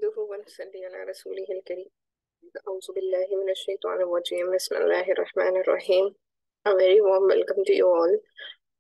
نحمده ونصلي على رسوله الكريم أعوذ بالله من الشيطان الرجيم بسم الله الرحمن الرحيم. A very warm welcome to you all.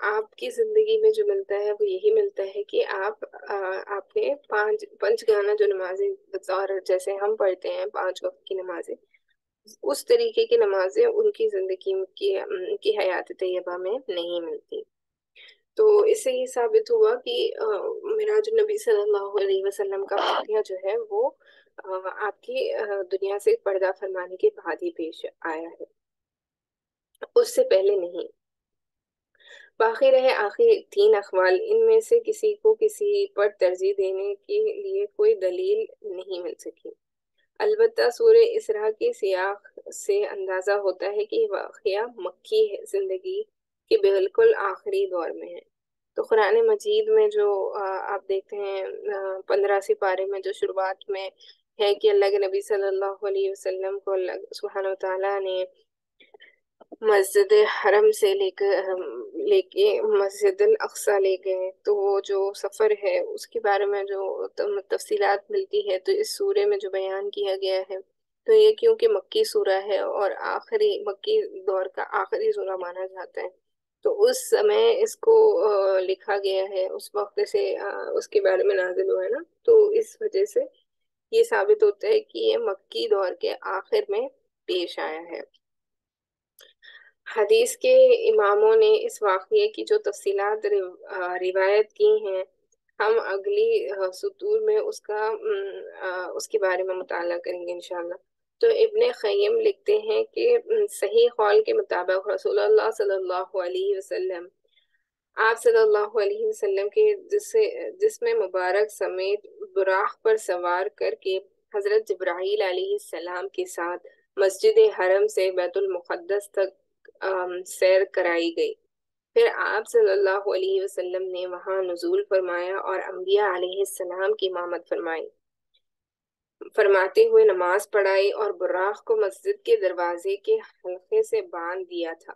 آپ کی زندگی میں جو ملتا ہے وہ یہی ملتا ہے کہ آپ نے پنج گانا جو نمازیں بطور جیسے ہم پڑھتے ہیں 5 وقت کی نمازیں، اس طریقے کی نمازیں ان کی زندگی کی حیات طیبہ میں نہیں ملتی۔ تو اس سے یہ ثابت ہوا کہ معراج النبی صلی اللہ علیہ وسلم کا واقعہ جو ہے وہ آپ کی دنیا سے پردہ فرمانے کے بعد ہی پیش آیا ہے، اس سے پہلے نہیں۔ باقی رہے آخری 3 اقوال، ان میں سے کسی کو کسی پر ترجیح دینے کے لیے کوئی دلیل نہیں مل سکی۔ البتہ سورہ اسراء کے سیاق سے اندازہ ہوتا ہے کہ یہ واقعہ مکی زندگی کے بالکل آخری دور میں ہے۔ تو قرآن مجید میں جو آپ دیکھتے ہیں 15 سپارے میں جو شروعات میں ہے کہ اللہ کے نبی صلی اللہ علیہ وسلم کو اللہ سبحانہ و تعالیٰ نے مسجد حرم سے لے کے مسجد الاقصی لے گئے، تو وہ جو سفر ہے اس کے بارے میں جو تفصیلات ملتی ہے تو اس سورے میں جو بیان کیا گیا ہے، تو یہ کیونکہ مکی سورہ ہے اور آخری مکی دور کا آخری سورہ مانا جاتا ہے، تو اس سمے اس کو لکھا گیا ہے، اس وقت سے اس کے بارے میں نازل ہوا ہے نا، تو اس وجہ سے یہ ثابت ہوتا ہے کہ یہ مکی دور کے آخر میں پیش آیا ہے۔ حدیث کے اماموں نے اس واقعے کی جو تفصیلات روایت کی ہیں، ہم اگلی سطور میں اس کے بارے میں مطالعہ کریں گے انشاءاللہ۔ تو ابن قیم لکھتے ہیں کہ صحیح قول کے مطابق رسول اللہ صلی اللہ علیہ وسلم آپ صلی اللہ علیہ وسلم کے جسم مبارک سمیت براق پر سوار کر کے حضرت جبرائیل علیہ السلام کے ساتھ مسجد حرم سے بیت المقدس تک سیر کرائی گئی۔ پھر آپ صلی اللہ علیہ وسلم نے وہاں نزول فرمایا اور انبیاء علیہ السلام کی امامت فرماتے ہوئے نماز پڑھائی اور براق کو مسجد کے دروازے کے حلقے سے باندھ دیا تھا۔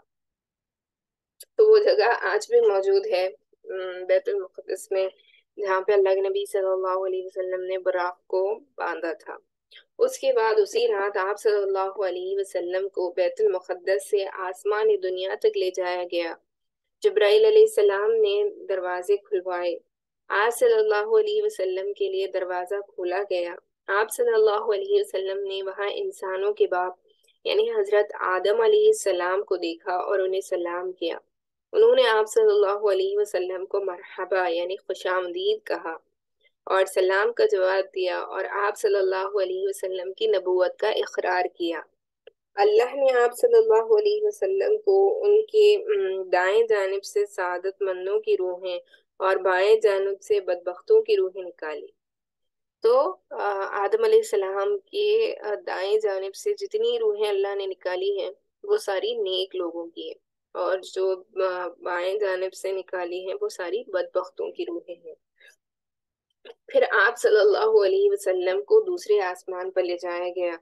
تو وہ جگہ آج بھی موجود ہے بیت المقدس میں، جہاں پہ اللہ کے نبی صلی اللہ علیہ وسلم نے براق کو باندھا تھا۔ اس کے بعد اسی رات آپ صلی اللہ علیہ وسلم کو بیت المقدس سے آسمان دنیا تک لے جایا گیا۔ جبرائیل علیہ السلام نے دروازے کھلوائے، آپ صلی اللہ علیہ وسلم کے لیے دروازہ کھولا گیا۔ آپ صلی اللہ علیہ وسلم نے وہاں انسانوں کے باپ یعنی حضرت آدم علیہ السلام کو دیکھا اور انہیں سلام کیا۔ انہوں نے آپ صلی اللہ علیہ وسلم کو مرحبا یعنی خوش آمدید کہا اور سلام کا جواب دیا اور آپ صلی اللہ علیہ وسلم کی نبوت کا اقرار کیا۔ اللہ نے آپ صلی اللہ علیہ وسلم کو ان کی دائیں جانب سے سعادت مندوں کی روحیں اور بائیں جانب سے بدبختوں کی روحیں نکالی۔ تو آدم علیہ السلام کی دائیں جانب سے جتنی روحیں اللہ نے نکالی ہیں وہ ساری نیک لوگوں کی ہیں، اور جو بائیں جانب سے نکالی ہیں وہ ساری بدبختوں کی روحیں ہیں۔ پھر آپ صلی اللہ علیہ وسلم کو دوسرے آسمان پر لے جایا گیا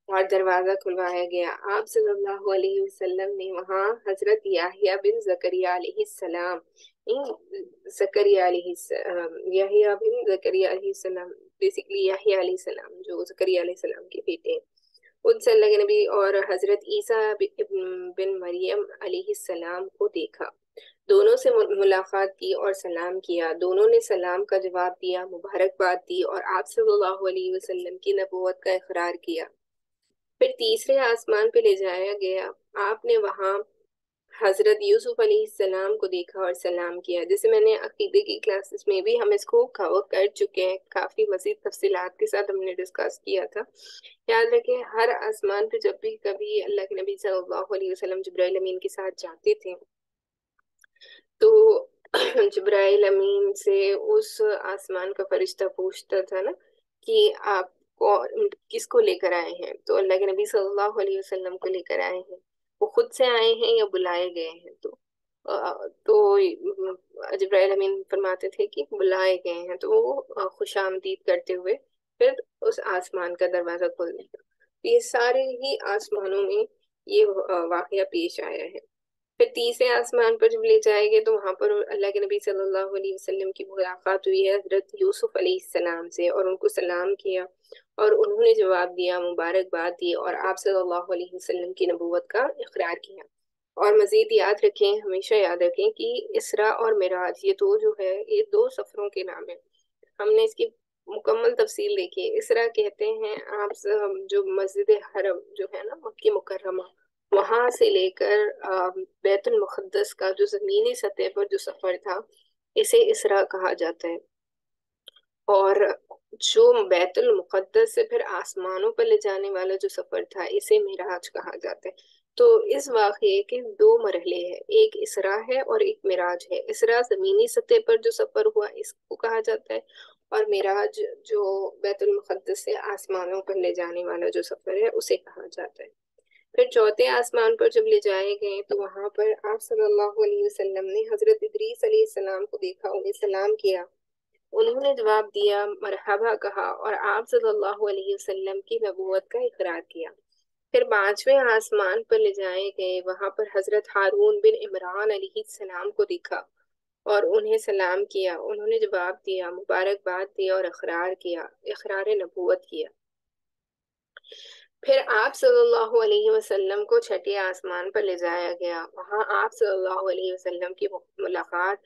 اور دروازہ کھلوایا گیا۔ آپ صلی اللہ علیہ وسلم نے وہاں حضرت یحییٰ بن زکریا علیہ السلام یحییٰ بن زکریا علیہ السلام بیسیکلی یحییٰ علیہ السلام جو زکریا علیہ السلام کے بیٹے ہیں، ان سے اللہ کے نبی اور حضرت عیسیٰ بن مریم علیہ السلام کو دیکھا۔ دونوں سے ملاقات کی اور سلام کیا، دونوں نے سلام کا جواب دیا، مبارکباد دی اور آپ صلی اللہ علیہ وسلم کی نبوت کا اقرار کیا۔ پھر تیسرے آسمان پہ لے جایا گیا، آپ نے وہاں حضرت یوسف علیہ السلام کو دیکھا اور سلام کیا، جیسے میں نے عقیدے کی کلاسز میں بھی ہم اس کو کور کر چکے ہیں، کافی مزید تفصیلات کے ساتھ ہم نے ڈسکس کیا تھا۔ یاد رکھیں ہر آسمان پہ جب بھی کبھی اللہ کے نبی صلی اللہ علیہ وسلم جبرائیل امین کے ساتھ جاتے تھے تو جبرائیل امین سے اس آسمان کا فرشتہ پوچھتا تھا نا کہ آپ کو کس کو لے کر آئے ہیں، تو اللہ کے نبی صلی اللہ علیہ وسلم کو لے کر آئے ہیں، وہ خود سے آئے ہیں یا بلائے گئے ہیں، تو جبرائیل امین فرماتے تھے کہ بلائے گئے ہیں، تو وہ خوش آمدید کرتے ہوئے پھر اس آسمان کا دروازہ کھول دیا۔ یہ سارے ہی آسمانوں میں یہ واقعہ پیش آیا ہے۔ پھر تیسرے آسمان پر جب لے جائے گے تو وہاں پر اللہ کے نبی صلی اللہ علیہ وسلم کی ملاقات ہوئی ہے حضرت یوسف علیہ السلام سے، اور ان کو سلام کیا اور انہوں نے جواب دیا، مبارکباد دی اور آپ صلی اللہ علیہ وسلم کی نبوت کا اقرار کیا۔ اور مزید یاد رکھیں، ہمیشہ یاد رکھیں کہ اسراء اور معراج یہ دو جو ہے یہ دو سفروں کے نام ہیں۔ ہم نے اس کی مکمل تفصیل دیکھی ہے۔ اسراء کہتے ہیں آپ جو مسجد حرم جو ہے نا مکی مکرمہ، وہاں سے لے کر بیت المقدس کا جو زمینی سطح پر جو سفر تھا اسے اسراء کہا جاتا ہے، اور جو بیت المقدس سے پھر آسمانوں پر لے جانے والا جو سفر تھا اسے معراج کہا جاتا ہے۔ تو اس واقعے کے دو مرحلے ہیں، ایک اسراء ہے اور ایک معراج ہے۔ اسراء زمینی سطح پر جو سفر ہوا اس کو کہا جاتا ہے، اور معراج جو بیت المقدس سے آسمانوں پر لے جانے والا جو سفر ہے اسے کہا جاتا ہے۔ پھر چوتھے آسمان پر جب لے جائے گئے تو وہاں پر آپ صلی اللہ علیہ وسلم نے حضرت ادریس علیہ السلام کو دیکھا، انہیں سلام کیا، انہوں نے جواب دیا، مرحبا کہا، اور آپ صلی اللہ علیہ وسلم کی نبوت کا اقرار کیا۔ پھر پانچویں آسمان پر لے جائے گئے، وہاں پر حضرت ہارون بن عمران علیہ السلام کو دیکھا اور انہیں سلام کیا، انہوں نے جواب دیا، مبارکباد دی اور اقرار کیا، اقرار نبوت کیا۔ پھر آپ صلی اللہ علیہ وسلم کو چھٹے آسمان پر لے جایا گیا، وہاں آپ صلی اللہ علیہ وسلم کی ملاقات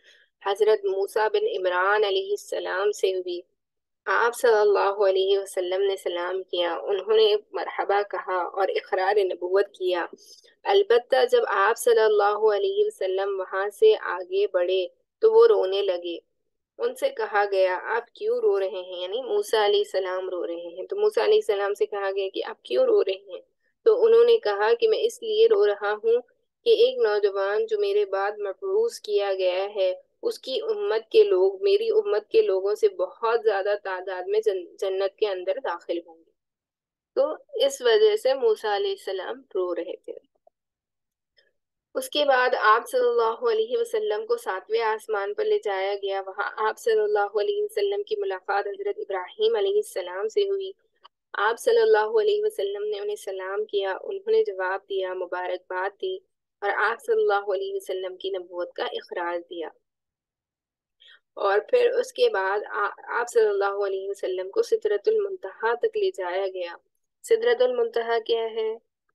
حضرت موسیٰ بن عمران علیہ السلام سے ہوئی۔ آپ صلی اللہ علیہ وسلم نے سلام کیا، انہوں نے مرحبا کہا اور اقرار نبوت کیا۔ البتہ جب آپ صلی اللہ علیہ وسلم وہاں سے آگے بڑھے تو وہ رونے لگے۔ ان سے کہا گیا آپ کیوں رو رہے ہیں، یعنی موسیٰ علیہ السلام رو رہے ہیں، تو موسیٰ علیہ السلام سے کہا گیا کہ آپ کیوں رو رہے ہیں؟ تو انہوں نے کہا کہ میں اس لیے رو رہا ہوں کہ ایک نوجوان جو میرے بعد مبعوث کیا گیا ہے اس کی امت کے لوگ میری امت کے لوگوں سے بہت زیادہ تعداد میں جنت کے اندر داخل ہوں گے، تو اس وجہ سے موسیٰ علیہ السلام رو رہے تھے۔ اس کے بعد آپ صلی اللہ علیہ وسلم کو ساتویں آسمان پر لے جایا گیا، وہاں آپ صلی اللہ علیہ وسلم کی ملاقات حضرت ابراہیم علیہ السلام سے ہوئی۔ آپ صلی اللہ علیہ وسلم نے انہیں سلام کیا، انہوں نے جواب دیا، مبارکباد دی، اور آپ صلی اللہ علیہ وسلم کی نبوت کا اقرار دیا۔ اور پھر اس کے بعد آپ صلی اللہ علیہ وسلم کو سدرۃ المنتہا تک لے جایا گیا۔ سدرۃ المنتہا کیا ہے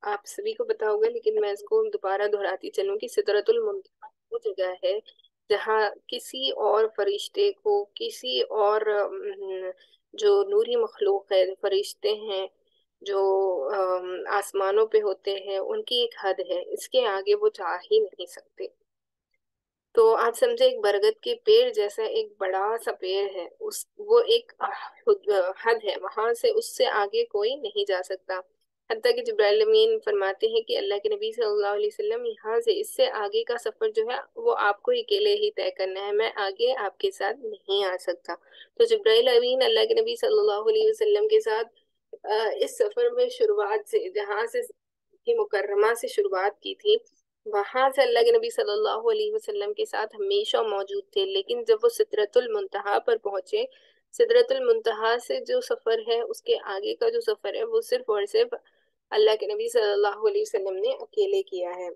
آپ سبھی کو پتا ہوگا، لیکن میں اس کو دوبارہ دہراتی چلوں کہ سدرۃ المنتہا وہ جگہ ہے جہاں کسی اور فرشتے کو، کسی اور جو نوری مخلوق ہے، فرشتے ہیں جو آسمانوں پہ ہوتے ہیں، ان کی ایک حد ہے، اس کے آگے وہ جا ہی نہیں سکتے۔ تو آپ سمجھے ایک برگد کے پیڑ جیسا ایک بڑا سا پیڑ ہے، وہ ایک حد ہے، وہاں سے اس سے آگے کوئی نہیں جا سکتا۔ حتیٰ کہ جبرائیل امین فرماتے ہیں کہ اللہ کے نبی صلی اللہ علیہ وسلم یہاں سے اس سے آگے کا سفر جو ہے وہ آپ کو اکیلے ہی طے کرنا ہے، میں آگے آپ کے ساتھ نہیں آ سکتا۔ تو جبرائیل امین اللہ کے نبی صلی اللہ علیہ وسلم کے ساتھ اس سفر میں شروعات سے، جہاں سے مکرمہ سے شروعات کی تھی، وہاں سے اللہ کے نبی صلی اللہ علیہ وسلم کے ساتھ ہمیشہ موجود تھے، لیکن جب وہ سدرۃ المنتہا پر پہنچے، سدرۃ المنتہا سے جو سفر ہے اس کے آگے کا جو سفر ہے وہ صرف اور صرف اللہ کے نبی صلی اللہ علیہ وسلم نے اکیلے کیا ہے۔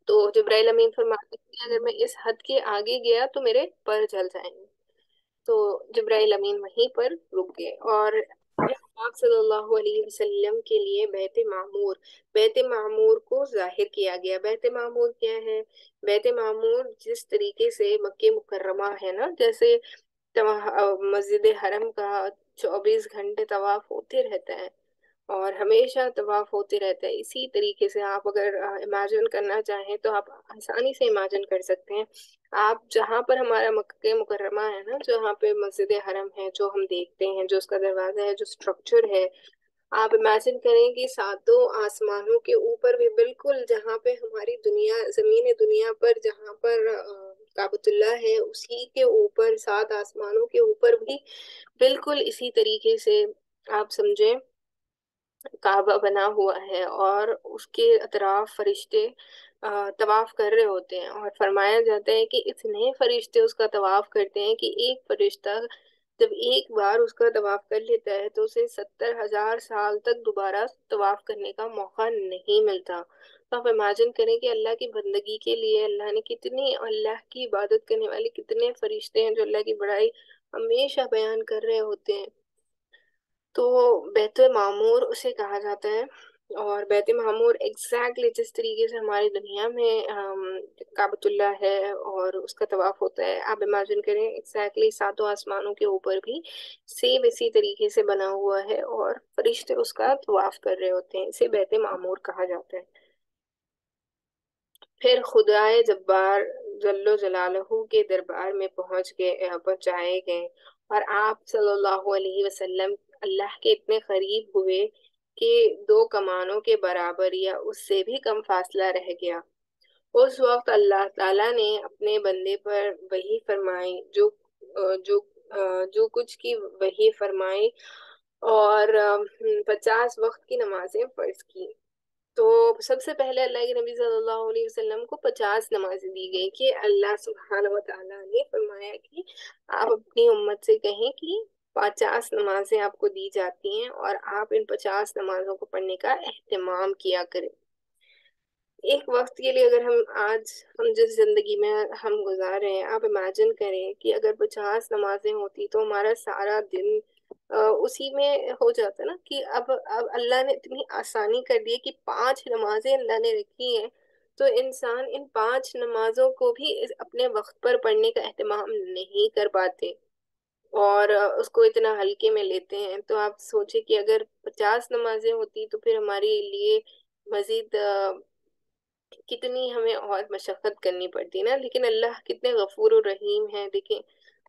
تو جبرائیل امین فرماتے ہیں کہ اگر میں اس حد کے آگے گیا تو میرے پر جل جائیں گے، تو جبرائیل امین وہیں پر رک گئے۔ اور آپ صلی اللہ علیہ وسلم کے لیے بیت معمور کو ظاہر کیا گیا۔ بیت معمور کیا ہے؟ بیت معمور جس طریقے سے مکہ مکرمہ ہے نا، جیسے مسجد حرم کا 24 گھنٹے طواف ہوتے رہتا ہے اور ہمیشہ طواف ہوتے رہتا ہے، اسی طریقے سے آپ اگر امیجن کرنا چاہیں تو آپ آسانی سے امیجن کر سکتے ہیں۔ آپ جہاں پر ہمارا مکہ مکرمہ ہے نا، جہاں پہ مسجد حرم ہے، جو ہم دیکھتے ہیں، جو اس کا دروازہ ہے، جو سٹرکچر ہے، آپ امیجن کریں کہ ساتوں آسمانوں کے اوپر بھی بالکل جہاں پہ ہماری دنیا، زمین دنیا پر جہاں پر کعبۃ اللہ ہے، اسی کے اوپر 7 آسمانوں کے اوپر بھی بالکل اسی طریقے سے آپ سمجھیں کعبہ بنا ہوا ہے، اور اس کے اطراف فرشتے طواف کر رہے ہوتے ہیں، اور فرمایا جاتا ہے کہ اتنے فرشتے اس کا طواف کرتے ہیں کہ ایک فرشتہ جب ایک بار اس کا طواف کر لیتا ہے تو اسے 70,000 سال تک دوبارہ طواف کرنے کا موقع نہیں ملتا۔ تو آپ امیجن کریں کہ اللہ کی بندگی کے لیے اللہ نے کتنی، اللہ کی عبادت کرنے والے کتنے فرشتے ہیں جو اللہ کی بڑائی ہمیشہ بیان کر رہے ہوتے ہیں۔ تو بیت معمور اسے کہا جاتا ہے۔ اور بیت معمور ایگزیکٹلی جس طریقے سے ہماری دنیا میں کعبۃ اللہ ہے اور اس کا طواف ہوتا ہے، آپ امیجن کریں ایگزیکٹلی ساتوں آسمانوں کے اوپر بھی سیم اسی طریقے سے بنا ہوا ہے اور فرشتے اس کا طواف کر رہے ہوتے ہیں، اسے بیت معمور کہا جاتا ہے۔ پھر خدائے جبار جل و جلالہ کے دربار میں پہنچائے گئے اور آپ صلی اللہ علیہ وسلم اللہ کے اتنے قریب ہوئے کہ 2 کمانوں کے برابر یا اس سے بھی کم فاصلہ رہ گیا۔ اس وقت اللہ تعالیٰ نے اپنے بندے پر وحی فرمائی، جو جو کچھ کی وحی فرمائی اور 50 وقت کی نمازیں فرض کی۔ تو سب سے پہلے اللہ کے نبی صلی اللہ علیہ وسلم کو 50 نمازیں دی گئی کہ اللہ سبحانہ و تعالیٰ نے فرمایا کہ آپ اپنی امت سے کہیں کہ 50 نمازیں آپ کو دی جاتی ہیں اور آپ ان 50 نمازوں کو پڑھنے کا اہتمام کیا کریں۔ ایک وقت کے لیے اگر ہم جس زندگی میں ہم گزار رہے ہیں، آپ امیجن کریں کہ اگر 50 نمازیں ہوتی تو ہمارا سارا دن اسی میں ہو جاتا نا، کہ اب اللہ نے اتنی آسانی کر دی ہے کہ 5 نمازیں اللہ نے رکھی ہیں، تو انسان ان 5 نمازوں کو بھی اپنے وقت پر پڑھنے کا اہتمام نہیں کر پاتے اور اس کو اتنا ہلکے میں لیتے ہیں۔ تو آپ سوچیں کہ اگر 50 نمازیں ہوتی تو پھر ہمارے لیے مزید کتنی ہمیں اور مشقت کرنی پڑتی نا، لیکن اللہ کتنے غفور و رحیم ہیں۔ دیکھیں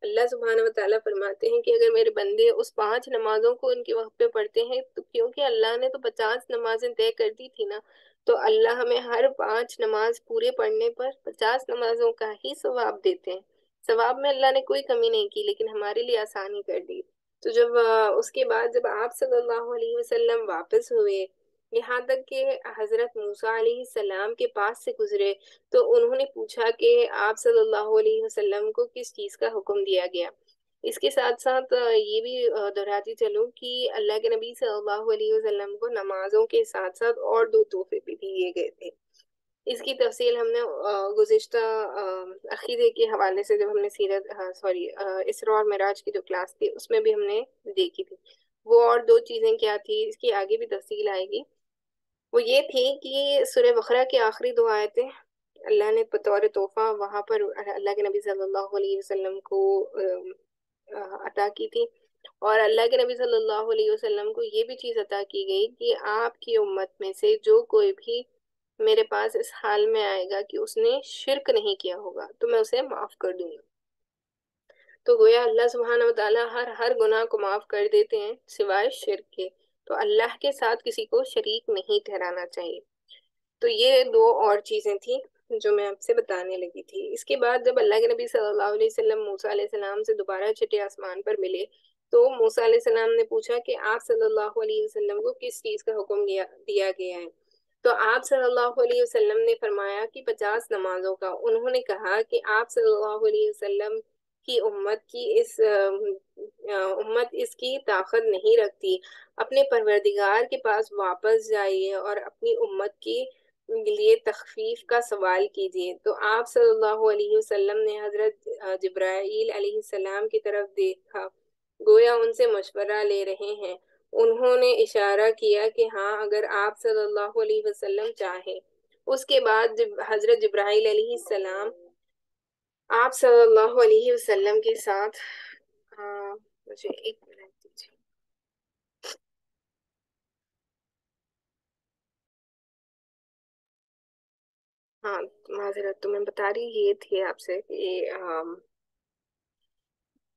اللہ سبحانہ و تعالیٰ فرماتے ہیں کہ اگر میرے بندے اس 5 نمازوں کو ان کے وقت پہ پڑھتے ہیں تو کیونکہ اللہ نے تو 50 نمازیں طے کر دی تھی نا، تو اللہ ہمیں ہر 5 نماز پورے پڑھنے پر 50 نمازوں کا ہی ثواب دیتے ہیں۔ ثواب میں اللہ نے کوئی کمی نہیں کی، لیکن ہمارے لیے آسانی کر دی۔ تو جب اس کے بعد جب آپ صلی اللہ علیہ وسلم واپس ہوئے، یہاں تک کہ حضرت موسیٰ علیہ السلام کے پاس سے گزرے، تو انہوں نے پوچھا کہ آپ صلی اللہ علیہ وسلم کو کس چیز کا حکم دیا گیا۔ اس کے ساتھ ساتھ یہ بھی دہراتی چلوں کہ اللہ کے نبی صلی اللہ علیہ وسلم کو نمازوں کے ساتھ ساتھ اور 2 تحفے بھی دیے گئے تھے۔ اس کی تفصیل ہم نے گزشتہ عقیدے کے حوالے سے جب ہم نے اسراء اور معراج کی جو کلاس تھی اس میں بھی ہم نے دیکھی تھی۔ وہ اور 2 چیزیں کیا تھی، اس کی آگے بھی تفصیل آئے گی۔ وہ یہ تھی کہ سورہ بقرہ کی آخری 2 آیتیں اللہ نے بطور تحفہ وہاں پر اللہ کے نبی صلی اللہ علیہ وسلم کو عطا کی تھی، اور اللہ کے نبی صلی اللہ علیہ وسلم کو یہ بھی چیز عطا کی گئی کہ آپ کی امت میں سے جو کوئی بھی میرے پاس اس حال میں آئے گا کہ اس نے شرک نہیں کیا ہوگا تو میں اسے معاف کر دوں گا۔ تو گویا اللہ سبحانہ و تعالیٰ ہر گناہ کو معاف کر دیتے ہیں سوائے شرک کے، تو اللہ کے ساتھ کسی کو شریک نہیں ٹھہرانا چاہیے۔ تو یہ 2 اور چیزیں تھیں جو میں آپ سے بتانے لگی تھی۔ اس کے بعد جب اللہ کے نبی صلی اللہ علیہ وسلم موسیٰ علیہ السلام سے دوبارہ چھٹے آسمان پر ملے، تو موسیٰ علیہ السلام نے پوچھا کہ آپ صلی اللہ علیہ وسلم کو کس چیز کا حکم دیا گیا ہے؟ تو آپ صلی اللہ علیہ وسلم نے فرمایا کہ 50 نمازوں کا۔ انہوں نے کہا کہ آپ صلی اللہ علیہ وسلم کی امت اس کی طاقت نہیں رکھتی، اپنے پروردگار کے پاس واپس جائیے اور اپنی امت کی لیے تخفیف کا سوال کیجیے۔ تو آپ صلی اللہ علیہ وسلم نے حضرت جبرائیل علیہ السلام کی طرف دیکھا، گویا ان سے مشورہ لے رہے ہیں۔ انہوں نے اشارہ کیا کہ ہاں اگر آپ صلی اللہ علیہ وسلم چاہیں۔ اس کے بعد حضرت جبرائیل علیہ السلام آپ صلی اللہ علیہ وسلم کے ساتھ مجھے 1 منٹ دیجیے۔ ہاں معذرت، تو میں بتا رہی یہ تھی آپ سے کہ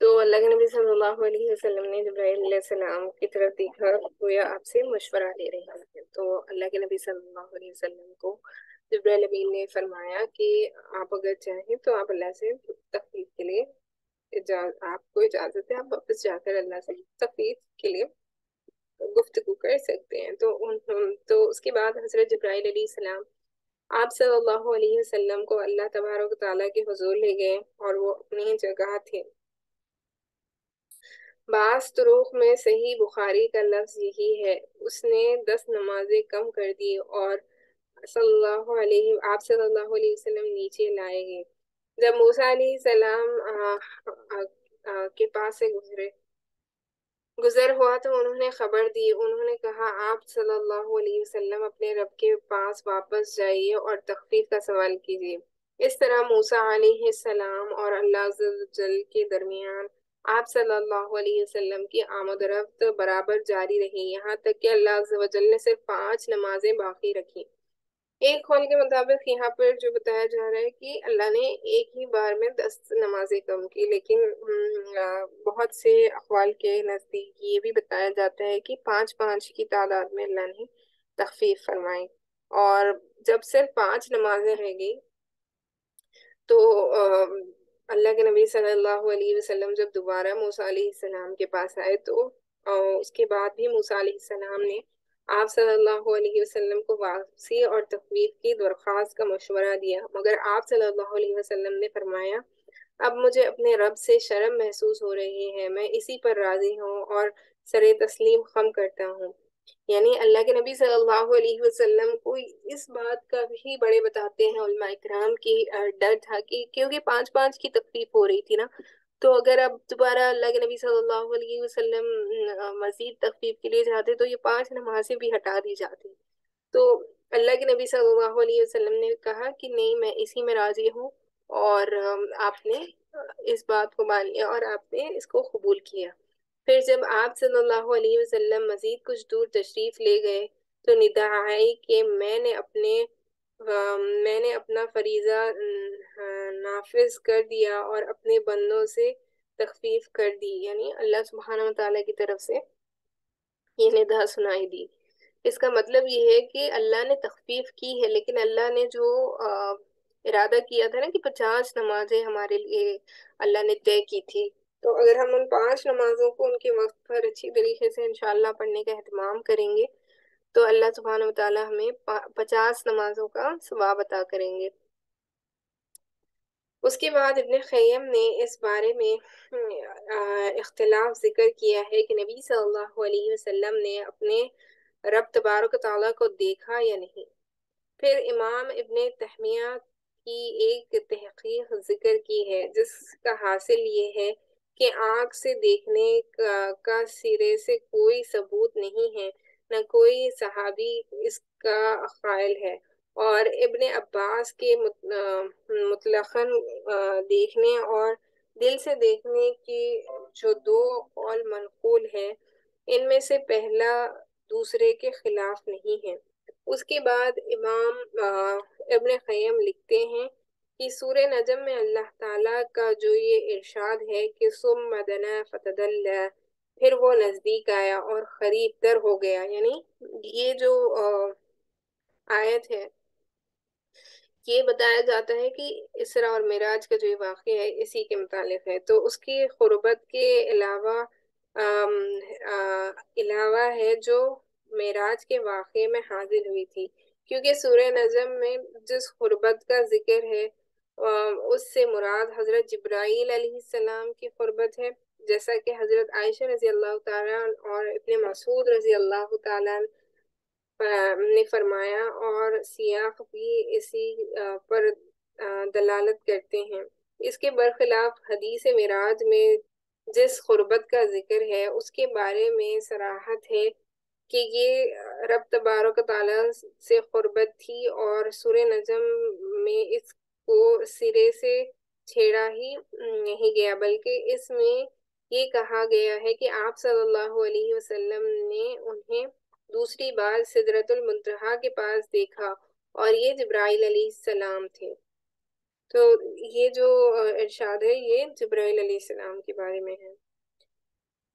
تو اللہ کے نبی صلی اللہ علیہ وسلم نے جبرائیل علیہ السلام کی طرف دیکھا، گویا آپ سے مشورہ لے رہے ہیں۔ تو اللہ کے نبی صلی اللہ علیہ وسلم کو جبرائیل امین نے فرمایا کہ آپ اگر چاہیں تو آپ اللہ سے تخفیف کے لیے آپ کو اجازت ہے، آپ واپس جا کر اللہ سے تخفیف کے لیے گفتگو کر سکتے ہیں۔ تو اس کے بعد حضرت جبرائیل علیہ السلام آپ صلی اللہ علیہ وسلم کو اللہ تبارک و تعالیٰ کے حضور لے گئے اور وہ اپنی جگہ تھے۔ بعض طرق میں صحیح بخاری کا لفظ یہی ہے، اس نے 10 نمازیں کم کر دی اور آپ صلی اللہ علیہ وسلم نیچے لائے گئے۔ جب موسیٰ علیہ السلام کے پاس سے گزرے گزر ہوا تو انہوں نے خبر دی، انہوں نے کہا آپ صلی اللہ علیہ وسلم اپنے رب کے پاس واپس جائیے اور تخفیف کا سوال کیجیے۔ اس طرح موسیٰ علیہ السلام اور اللہ عز و جل کے درمیان آپ صلی اللہ علیہ وسلم کی آمد و رفت برابر جاری رہی، یہاں تک کہ اللہ عز و جل نے صرف 5 نمازیں باقی رکھی۔ ایک قول کے مطابق یہاں پر جو بتایا جا رہا ہے کہ اللہ نے ایک ہی بار میں 10 نمازیں کم کی، لیکن بہت سے اقوال کے نزدیک یہ بھی بتایا جاتا ہے کہ 5 5 کی تعداد میں اللہ نے تخفیف فرمائی، اور جب صرف 5 نمازیں رہ گئی تو اللہ کے نبی صلی اللہ علیہ وسلم جب دوبارہ موسیٰ علیہ السلام کے پاس آئے تو اس کے بعد بھی موسیٰ علیہ السلام نے آپ صلی اللہ علیہ وسلم کو واپسی اور تخفیف کی درخواست کا مشورہ دیا، مگر آپ صلی اللہ علیہ وسلم نے فرمایا اب مجھے اپنے رب سے شرم محسوس ہو رہی ہے، میں اسی پر راضی ہوں اور سر تسلیم خم کرتا ہوں۔ یعنی اللہ کے نبی صلی اللہ علیہ وسلم کو اس بات کا بھی بڑے بتاتے ہیں علماء کرام کی ڈر تھا کہ کیونکہ 5 5 کی تخفیف ہو رہی تھی نا، تو اگر اب دوبارہ اللہ کے نبی صلی اللہ علیہ وسلم مزید تخفیف کے لیے جاتے تو یہ 5 نمازیں بھی ہٹا دی جاتی۔ تو اللہ کے نبی صلی اللہ علیہ وسلم نے کہا کہ نہیں، میں اسی میں راضی ہوں، اور آپ نے اس بات کو مان لیا اور آپ نے اس کو قبول کیا۔ پھر جب آپ صلی اللہ علیہ وسلم مزید کچھ دور تشریف لے گئے تو ندا آئی کہ میں نے اپنا فریضہ نافذ کر دیا اور اپنے بندوں سے تخفیف کر دی، یعنی اللہ سبحانہ وتعالیٰ کی طرف سے یہ ندا سنائی دی۔ اس کا مطلب یہ ہے کہ اللہ نے تخفیف کی ہے، لیکن اللہ نے جو ارادہ کیا تھا نا کہ 50 نمازیں ہمارے لیے اللہ نے طے کی تھی، تو اگر ہم ان 5 نمازوں کو ان کے وقت پر اچھی طریقے سے انشاءاللہ پڑھنے کا اہتمام کریں گے تو اللہ سبحانہ وتعالیٰ ہمیں 50 نمازوں کا ثواب عطا کریں گے۔ اس کے بعد ابن خیم نے اس بارے میں اختلاف ذکر کیا ہے کہ نبی صلی اللہ علیہ وسلم نے اپنے رب تبارک و تعالیٰ کو دیکھا یا نہیں۔ پھر امام ابن تیمیہ کی ایک تحقیق ذکر کی ہے جس کا حاصل یہ ہے کہ آنکھ سے دیکھنے کا سرے سے کوئی ثبوت نہیں ہے، نہ کوئی صحابی اس کا قائل ہے، اور ابن عباس کے مطلقاً دیکھنے اور دل سے دیکھنے کی جو 2 قول منقول ہیں ان میں سے پہلا دوسرے کے خلاف نہیں ہے۔ اس کے بعد امام ابن قیم لکھتے ہیں کہ سورہ نجم میں اللہ تعالیٰ کا جو یہ ارشاد ہے کہ ثم دنا فتدلی، پھر وہ نزدیک آیا اور قریب تر ہو گیا، یعنی یہ جو آیت ہے یہ بتایا جاتا ہے کہ اسراء اور معراج کا جو یہ واقعہ ہے اسی کے متعلق ہے، تو اس کی قربت کے علاوہ ہے جو معراج کے واقعے میں حاضر ہوئی تھی، کیونکہ سورہ نجم میں جس قربت کا ذکر ہے اس سے مراد حضرت جبرائیل علیہ السلام کی قربت ہے، جیسا کہ حضرت عائشہ رضی اللہ تعالیٰ اور ابن مسعود رضی اللہ تعالیٰ نے فرمایا، اور سیاق بھی اسی پر دلالت کرتے ہیں۔ اس کے برخلاف حدیث معراج میں جس قربت کا ذکر ہے اس کے بارے میں صراحت ہے کہ یہ رب تبارک و تعالیٰ سے قربت تھی، اور سورہ نجم میں اس کو سرے سے چھیڑا ہی نہیں گیا، بلکہ اس میں یہ کہا گیا ہے کہ آپ صلی اللہ علیہ وسلم نے انہیں دوسری بار سدرۃ المنتہا کے پاس دیکھا اور یہ جبرائیل علیہ السلام تھے۔ تو یہ جو ارشاد ہے یہ جبرائیل علیہ السلام کے بارے میں ہے۔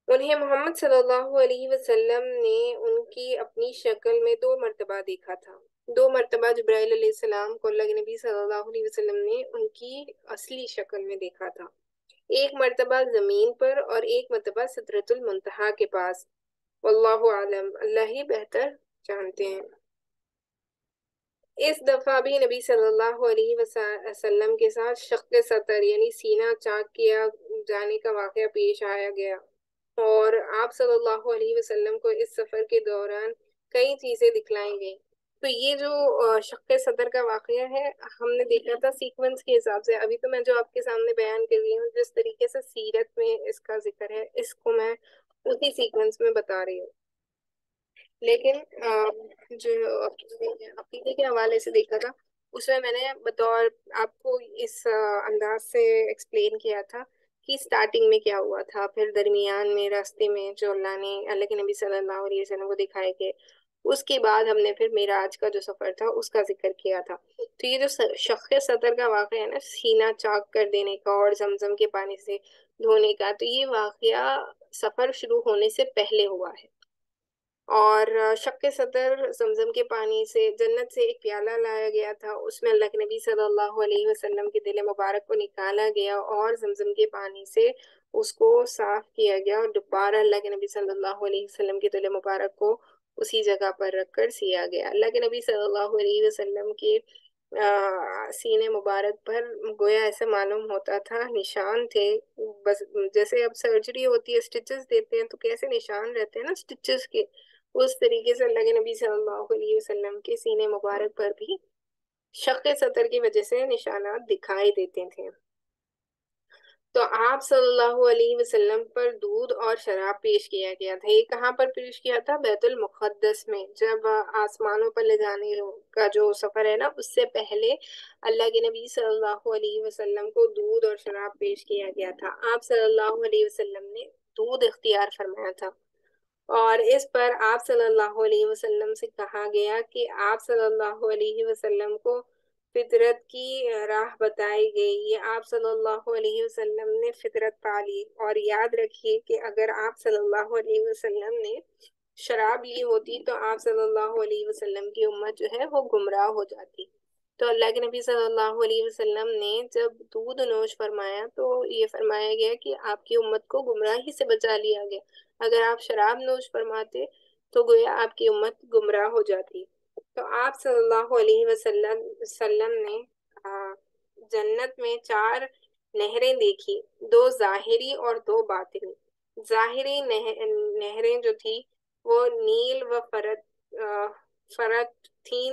انہیں محمد صلی اللہ علیہ وسلم نے ان کی اپنی شکل میں 2 مرتبہ دیکھا تھا۔ 2 مرتبہ جبرائیل علیہ السلام کو اللہ کے نبی صلی اللہ علیہ وسلم نے ان کی اصلی شکل میں دیکھا تھا، ایک مرتبہ زمین پر اور ایک مرتبہ سدرۃ المنتہا کے پاس۔ واللہ عالم، اللہ ہی بہتر جانتے ہیں۔ اس دفعہ بھی نبی صلی اللہ علیہ وسلم کے ساتھ شق صدر یعنی سینہ چاک کیا جانے کا واقعہ پیش آیا گیا، اور آپ صلی اللہ علیہ وسلم کو اس سفر کے دوران کئی چیزیں دکھلائی گئیں۔ تو یہ جو شق صدر کا واقعہ ہے ہم نے دیکھا تھا سیکوینس کے حساب سے، ابھی تو میں جو آپ کے سامنے بیان کر رہی ہوں جس طریقے سے سیرت میں اس کا ذکر ہے اس کو میں اسی سیکوینس میں بتا رہی ہوں. لیکن جو عقیدے کے حوالے سے دیکھا تھا، اس میں نے بطور آپ کو اس انداز سے ایکسپلین کیا تھا کہ سٹارٹنگ میں کیا ہوا تھا، پھر درمیان میں راستے میں جو اللہ کے نبی صلی اللہ علیہ وسلم کو دکھائے گئے، اس کے بعد ہم نے پھر معراج کا جو سفر تھا اس کا ذکر کیا تھا. تو یہ جو شق صدر کا واقعہ ہے نا، سینہ چاک کر دینے کا اور زمزم کے پانی سے دھونے کا، تو یہ واقعہ سفر شروع ہونے سے پہلے ہوا ہے. اور شق صدر زمزم کے پانی سے جنت سے ایک پیالہ لایا گیا تھا، اس میں اللہ کے نبی صلی اللہ علیہ وسلم کے دل مبارک کو نکالا گیا اور زمزم کے پانی سے اس کو صاف کیا گیا، اور دوبارہ اللہ کے نبی صلی اللہ علیہ وسلم کے دل مبارک کو اسی جگہ پر رکھ کر سیا گیا. اللہ کے نبی صلی اللہ علیہ وسلم کے سینے مبارک پر گویا ایسے معلوم ہوتا تھا نشان تھے، بس جیسے اب سرجری ہوتی ہے اسٹچز دیتے ہیں تو کیسے نشان رہتے ہیں نا اسٹچز کے، اس طریقے سے اللہ کے نبی صلی اللہ علیہ وسلم کے سینے مبارک پر بھی شق صدر کی وجہ سے نشانات دکھائی دیتے تھے. تو آپ صلی اللہ علیہ وسلم پر دودھ اور شراب پیش کیا گیا تھا. یہ کہاں پر پیش کیا تھا؟ بیت المقدس میں. جب آسمانوں پر لے جانے کا جو سفر ہے نا، اس سے پہلے اللہ کے نبی صلی اللہ علیہ وسلم کو دودھ اور شراب پیش کیا گیا تھا. آپ صلی اللہ علیہ وسلم نے دودھ اختیار فرمایا تھا، اور اس پر آپ صلی اللہ علیہ وسلم سے کہا گیا کہ آپ صلی اللہ علیہ وسلم کو فطرت کی راہ بتائی گئی. یہ آپ صلی اللہ علیہ وسلم نے فطرت پالی. اور یاد رکھیے کہ اگر آپ صلی اللہ علیہ وسلم نے شراب لی ہوتی تو آپ صلی اللہ علیہ وسلم کی امت جو ہے وہ گمراہ ہو جاتی. تو اللہ کے نبی صلی اللہ علیہ وسلم نے جب دودھ نوش فرمایا تو یہ فرمایا گیا کہ آپ کی امت کو گمراہی سے بچا لیا گیا. اگر آپ شراب نوش فرماتے تو گویا آپ کی امت گمراہ ہو جاتی. تو آپ صلی اللہ علیہ وسلم نے جنت میں 4 نہریں دیکھی، 2 ظاہری اور 2 باطنی. ظاہری نہریں جو تھی وہ نیل و فرات تھیں.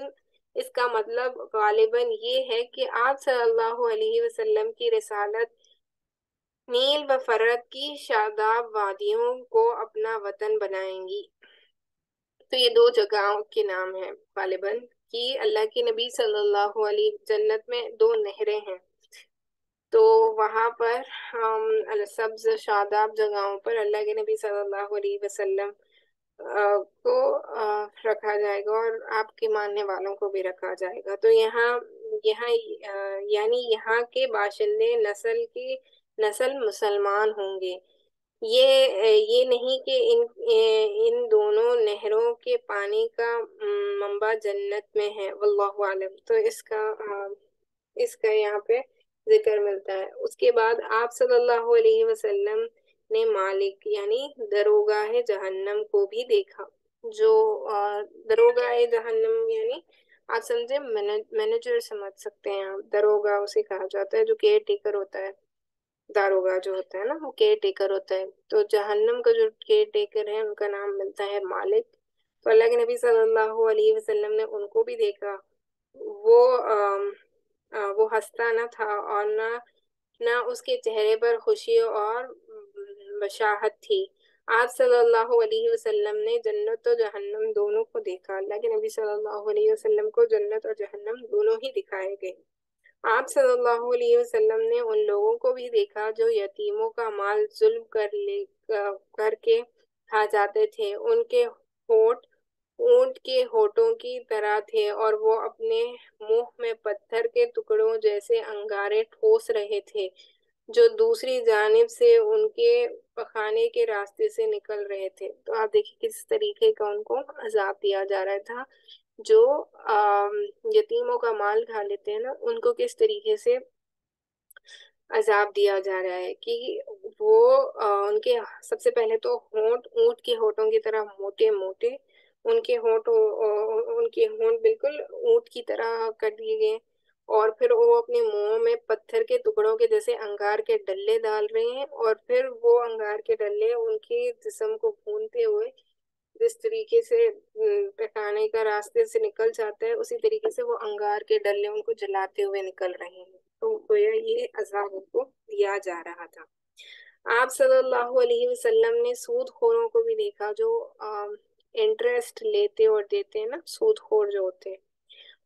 اس کا مطلب غالباً یہ ہے کہ آپ صلی اللہ علیہ وسلم کی رسالت نیل و فرات کی شاداب وادیوں کو اپنا وطن بنائیں گی. تو یہ 2 جگہوں کے نام ہیں غالباً، کہ اللہ کے نبی صلی اللہ علیہ جنت میں 2 نہریں ہیں، تو وہاں پر سبز شاداب جگہوں پر اللہ کے نبی صلی اللہ علیہ وسلم کو رکھا جائے گا، اور آپ کے ماننے والوں کو بھی رکھا جائے گا. تو یہاں یعنی یہاں کے باشندے نسل مسلمان ہوں گے. یہ نہیں کہ ان دونوں نہروں کے پانی کا منبع جنت میں ہے، واللہ عالم. تو اس کا یہاں پہ ذکر ملتا ہے. اس کے بعد آپ صلی اللہ علیہ وسلم نے مالک یعنی دروگاہ جہنم کو بھی دیکھا. جو دروگاہ جہنم یعنی آپ سمجھے مینیجر سمجھ سکتے ہیں آپ. دروگاہ اسے کہا جاتا ہے جو کیئر ٹیکر ہوتا ہے. داروگا جو ہوتا ہے نا وہ کیئر ٹیکر ہوتا ہے. تو جہنم کا جو کیئر ٹیکر ہے ان کا نام ملتا ہے مالک. تو اللہ کے نبی صلی اللہ علیہ وسلم نے ان کو بھی دیکھا. وہ ہنستا نہ تھا اور نہ اس کے چہرے پر خوشی اور بشاہت تھی. آپ صلی اللہ علیہ وسلم نے جنت و جہنم دونوں کو دیکھا. اللہ کے نبی صلی اللہ علیہ وسلم کو جنت اور جہنم دونوں ہی دکھائے گئے. آپ صلی اللہ علیہ وسلم نے ان لوگوں کو بھی دیکھا جو یتیموں کا مال ظلم کر کے کھا جاتے تھے. ان کے ہونٹ اونٹ کے ہونٹوں کی طرح تھے اور وہ اپنے منہ میں پتھر کے ٹکڑوں جیسے انگارے ٹھوس رہے تھے جو دوسری جانب سے ان کے پخانے کے راستے سے نکل رہے تھے. تو آپ دیکھیں کس طریقے کا ان کو عذاب دیا جا رہا تھا. جو یتیموں کا مال کھا لیتے ہیں نا، ان کو کس طریقے سے عذاب دیا جا رہا ہے کہ وہ ان کے سب سے پہلے تو ہونٹ اونٹ کے ہونٹوں کی طرح موٹے موٹے، ان کے ہونٹ بالکل اونٹ کی طرح کر دیے گئے، اور پھر وہ اپنے منہوں میں پتھر کے ٹکڑوں کے جیسے انگار کے ڈلے ڈال رہے ہیں، اور پھر وہ انگار کے ڈلے ان کے جسم کو بھونتے ہوئے جس طریقے سے پکانے کا راستے سے نکل جاتا ہے اسی طریقے سے وہ انگار کے ڈلے ان کو جلاتے ہوئے نکل رہے ہیں. تو گویا یہ عذاب ان کو دیا جا رہا تھا. آپ صلی اللہ علیہ وسلم نے سود خوروں کو بھی دیکھا، جو انٹرسٹ لیتے اور دیتے ہیں نا، سود خور جو ہوتے ہیں،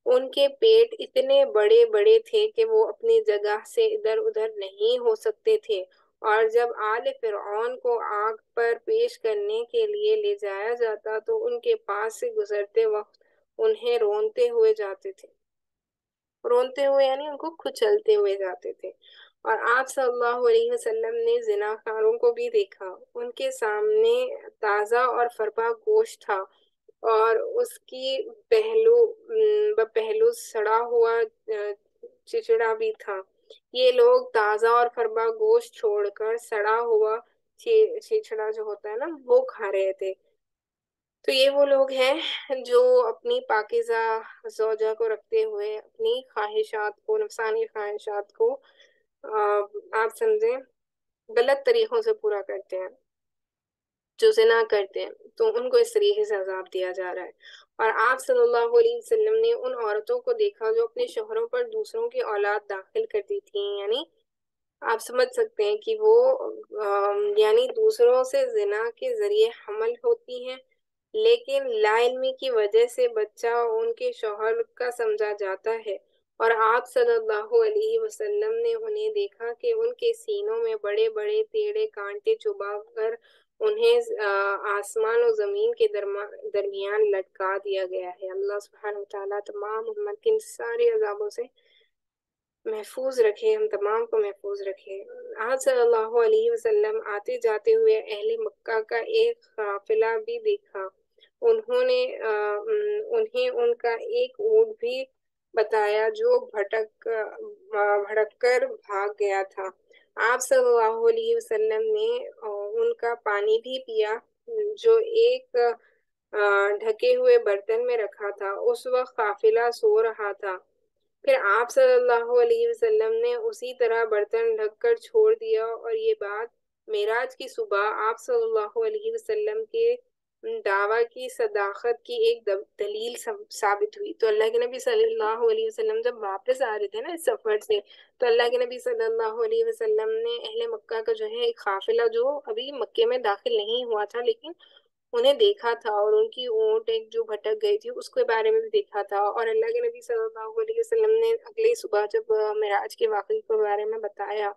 ان کے پیٹ اتنے بڑے بڑے تھے کہ وہ اپنی جگہ سے ادھر ادھر نہیں ہو سکتے تھے، اور جب آل فرعون کو آگ پر پیش کرنے کے لیے لے جایا جاتا تو ان کے پاس سے گزرتے وقت انہیں رونتے ہوئے جاتے تھے، رونتے ہوئے یعنی ان کو کچلتے ہوئے جاتے تھے۔ اور آپ صلی اللہ علیہ وسلم نے زناخاروں کو بھی دیکھا، ان کے سامنے تازہ اور فربا گوشت تھا، اور اس کی پہلو سڑا ہوا چچڑا بھی تھا۔ یہ لوگ تازہ اور فربا گوشت چھوڑ کر سڑا ہوا چچڑا جو ہوتا ہے نا وہ کھا رہے تھے۔ تو یہ وہ لوگ ہیں جو اپنی پاکیزہ زوجہ کو رکھتے ہوئے اپنی خواہشات کو، نفسانی خواہشات کو آپ سمجھیں غلط طریقوں سے پورا کرتے ہیں، جو زنا کرتے ہیں، تو ان کو اس طریقے سے عذاب دیا جا رہا ہے۔ اور آپ صلی اللہ علیہ وسلم نے ان عورتوں کو دیکھا جو اپنے شوہروں پر دوسروں کی اولاد داخل کرتی تھیں، یعنی آپ سمجھ سکتے ہیں کہ وہ یعنی دوسروں سے زنا کے ذریعے حمل ہوتی ہیں، لیکن لا علمی کی وجہ سے بچہ ان کے شوہر کا سمجھا جاتا ہے، اور آپ صلی اللہ علیہ وسلم نے انہیں دیکھا کہ ان کے سینوں میں بڑے بڑے تیڑے کانٹے چبا کر انہیں آسمان و زمین کے درمیان لٹکا دیا گیا ہے۔ اللہ سبحانہ وتعالیٰ تمام امت کے ان سارے عذابوں سے محفوظ رکھے، ہم تمام کو محفوظ رکھے۔ آج صلی اللہ علیہ وسلم آتے جاتے ہوئے اہل مکہ کا ایک قافلہ بھی دیکھا، انہیں ان کا ایک اونٹ بھی بتایا جو بھٹک کر بھاگ گیا تھا۔ آپ صلی اللہ علیہ وسلم نے ان کا پانی بھی پیا جو ایک ڈھکے ہوئے برتن میں رکھا تھا۔ اس وقت قافلہ سو رہا تھا، پھر آپ صلی اللہ علیہ وسلم نے اسی طرح برتن ڈھک کر چھوڑ دیا، اور یہ بات معراج کی صبح آپ صلی اللہ علیہ وسلم کے دعویٰ کی صداقت کی ایک دلیل ثابت ہوئی۔ تو اللہ کے نبی صلی اللہ علیہ وسلم جب واپس آ رہے تھے نا اس سفر سے، تو اللہ کے نبی صلی اللہ علیہ وسلم نے اہل مکہ کا جو ہے ایک قافلہ جو ابھی مکے میں داخل نہیں ہوا تھا لیکن انہیں دیکھا تھا، اور ان کی اونٹ ایک جو بھٹک گئی تھی اس کے بارے میں بھی دیکھا تھا، اور اللہ کے نبی صلی اللہ علیہ وسلم نے اگلی صبح جب معراج کے واقعے کے بارے میں بتایا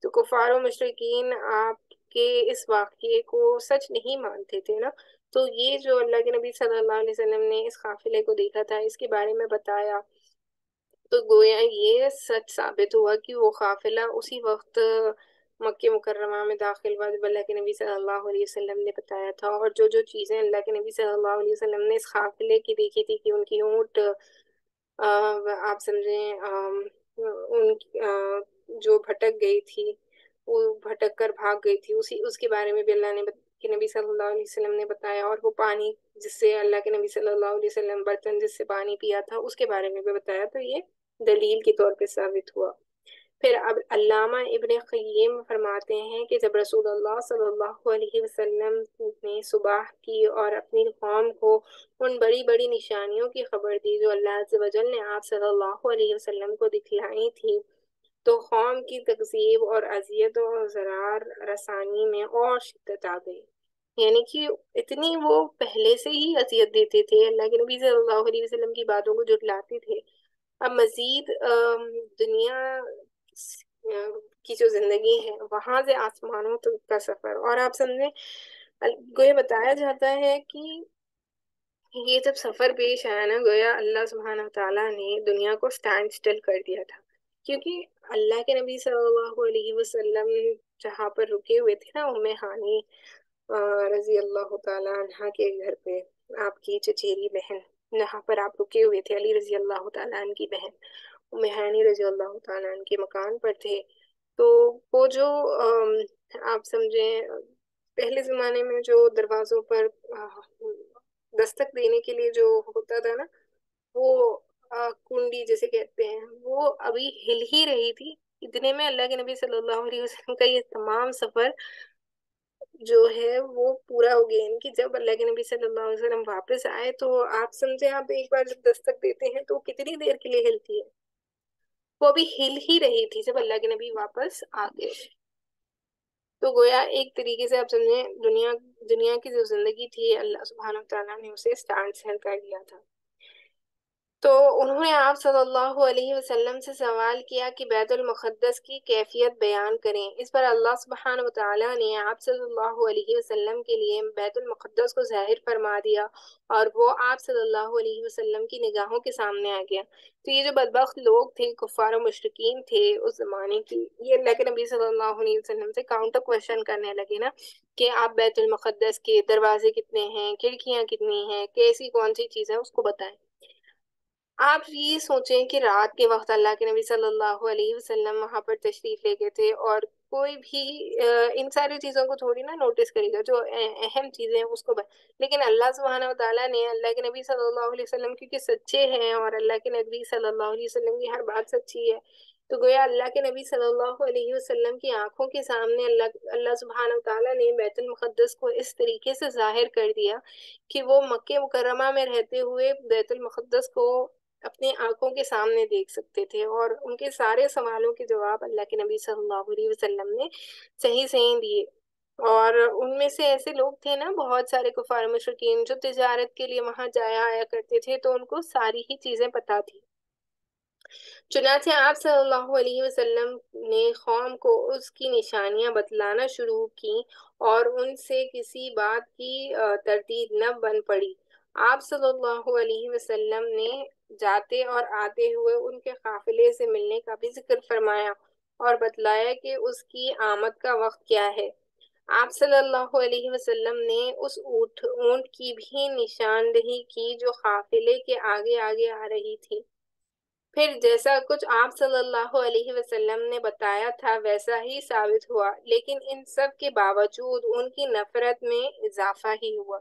تو کفار و مشرکین آپ کے اس واقعے کو سچ نہیں مانتے تھے نا، تو یہ جو اللہ کے نبی صلی اللہ علیہ وسلم نے اس قافلے کو دیکھا تھا، اس کے بارے میں بتایا، تو گویا یہ سچ ثابت ہوا کہ وہ قافلہ اسی وقت مکہ مکرمہ میں داخل ہوا جب اللہ کے نبی صلی اللہ علیہ وسلم نے بتایا تھا، اور جو جو چیزیں اللہ کے نبی صلی اللہ علیہ وسلم نے اس قافلے کی دیکھی تھی کہ ان کی اونٹ آپ سمجھیں جو بھٹک گئی تھی، وہ بھٹک کر بھاگ گئی تھی، اس کے بارے میں بھی اللہ نے کہ نبی صلی اللہ علیہ وسلم نے بتایا، اور وہ پانی جس سے اللہ کے نبی صلی اللہ علیہ وسلم برتن جس سے پانی پیا تھا اس کے بارے میں بھی بتایا، تو یہ دلیل کے طور پہ ثابت ہوا۔ پھر اب علامہ ابن قیم فرماتے ہیں کہ جب رسول اللہ صلی اللہ علیہ وسلم نے صبح کی اور اپنی قوم کو ان بڑی بڑی نشانیوں کی خبر دی جو اللہ عز و جل نے آپ صلی اللہ علیہ وسلم کو دکھلائی تھی، تو قوم کی تکذیب اور اذیت و ضرار رسانی میں اور شدت آ گئی، یعنی کہ اتنی وہ پہلے سے ہی اذیت دیتے تھے، اللہ کے نبی صلی اللہ علیہ وسلم کی باتوں کو جھٹلاتے تھے، اب مزید دنیا کی جو زندگی ہے وہاں سے آسمانوں تک کا سفر، اور آپ سمجھیں گویا بتایا جاتا ہے کہ یہ جب سفر پیش آیا نا، گویا اللہ سبحانہ تعالیٰ نے دنیا کو سٹینڈ سٹل کر دیا تھا، کیونکہ اللہ کے نبی صلی اللہ علیہ وسلم جہاں پر رکے ہوئے تھے نا ام ہانی رضی اللہ تعالیٰ عنہ کے گھر پہ، آپ کی چچیری بہن، جہاں پر آپ رکے ہوئے تھے، علی رضی اللہ تعالیٰ عنہ کی بہن ام ہانی رضی اللہ تعالیٰ عنہ کے مکان پر تھے، تو وہ جو آپ سمجھیں پہلے زمانے میں جو دروازوں پر دستک دینے کے لیے جو ہوتا تھا نا، وہ کنڈی جیسے کہتے ہیں، وہ ابھی ہل ہی رہی تھی، اتنے میں اللہ کے نبی صلی اللہ علیہ وسلم کا یہ تمام سفر جو ہے وہ پورا ہو گیا، ان کی جب اللہ کے نبی صلی اللہ علیہ وسلم واپس آئے تو آپ سمجھیں آپ ایک بار جب دستک دیتے ہیں تو کتنی دیر کے لیے ہلتی ہے، وہ ابھی ہل ہی رہی تھی جب اللہ کے نبی واپس آ گئے۔ تو گویا ایک طریقے سے آپ سمجھیں دنیا کی جو زندگی تھی اللہ سبحانہ وتعالیٰ نے اسے سٹینڈ سیل کر دیا تھا۔ تو انہوں نے آپ صلی اللہ علیہ وسلم سے سوال کیا کہ بیت المقدس کی کیفیت بیان کریں۔ اس پر اللہ سبحانہ وتعالیٰ نے آپ صلی اللہ علیہ وسلم کے لیے بیت المقدس کو ظاہر فرما دیا اور وہ آپ صلی اللہ علیہ وسلم کی نگاہوں کے سامنے آ گیا۔ تو یہ جو بدبخت لوگ تھے، کفار و مشرکین تھے اس زمانے کی، یہ اللہ کے نبی صلی اللہ علیہ وسلم سے کاؤنٹر کوشچن کرنے لگے نا کہ آپ بیت المقدس کے دروازے کتنے ہیں، کھڑکیاں کتنی ہیں، کیسی کون سی چیز ہے، اس کو بتائیں۔ آپ یہ سوچیں کہ رات کے وقت اللہ کے نبی صلی اللہ علیہ وسلم وہاں پر تشریف لے گئے تھے، اور کوئی بھی ان ساری چیزوں کو تھوڑی نا نوٹس کرے گا، جو اہم چیزیں ہیں اس کو لیکن اللہ سبحانہ وتعالیٰ نے اللہ کے نبی صلی اللہ علیہ وسلم کیونکہ سچے ہیں اور اللہ کے نبی صلی اللہ علیہ وسلم کی ہر بات سچی ہے، تو گویا اللہ کے نبی صلی اللہ علیہ وسلم کی آنکھوں کے سامنے اللہ سبحانہ وتعالیٰ نے بیت المقدس کو اس طریقے سے ظاہر کر دیا کہ وہ مکہ مکرمہ میں رہتے ہوئے بیت المقدس کو اپنی آنکھوں کے سامنے دیکھ سکتے تھے، اور ان کے سارے سوالوں کے جواب اللہ کے نبی صلی اللہ علیہ وسلم نے صحیح صحیح دیے۔ اور ان میں سے ایسے لوگ تھے نا، بہت سارے کفار مشرکین جو تجارت کے لیے وہاں جایا آیا کرتے تھے، تو ان کو ساری ہی چیزیں پتہ تھی۔ چنانچہ آپ صلی اللہ علیہ وسلم نے قوم کو اس کی نشانیاں بتلانا شروع کی اور ان سے کسی بات کی تردید نہ بن پڑی۔ آپ صلی اللہ علیہ وسلم نے جاتے اور آتے ہوئے ان کے قافلے سے ملنے کا بھی ذکر فرمایا اور بتلایا کہ اس کی آمد کا وقت کیا ہے۔ آپ صلی اللہ علیہ وسلم نے اس اونٹ کی بھی نشاندہی کی جو قافلے کے آگے آگے آ رہی تھی۔ پھر جیسا کچھ آپ صلی اللہ علیہ وسلم نے بتایا تھا ویسا ہی ثابت ہوا، لیکن ان سب کے باوجود ان کی نفرت میں اضافہ ہی ہوا۔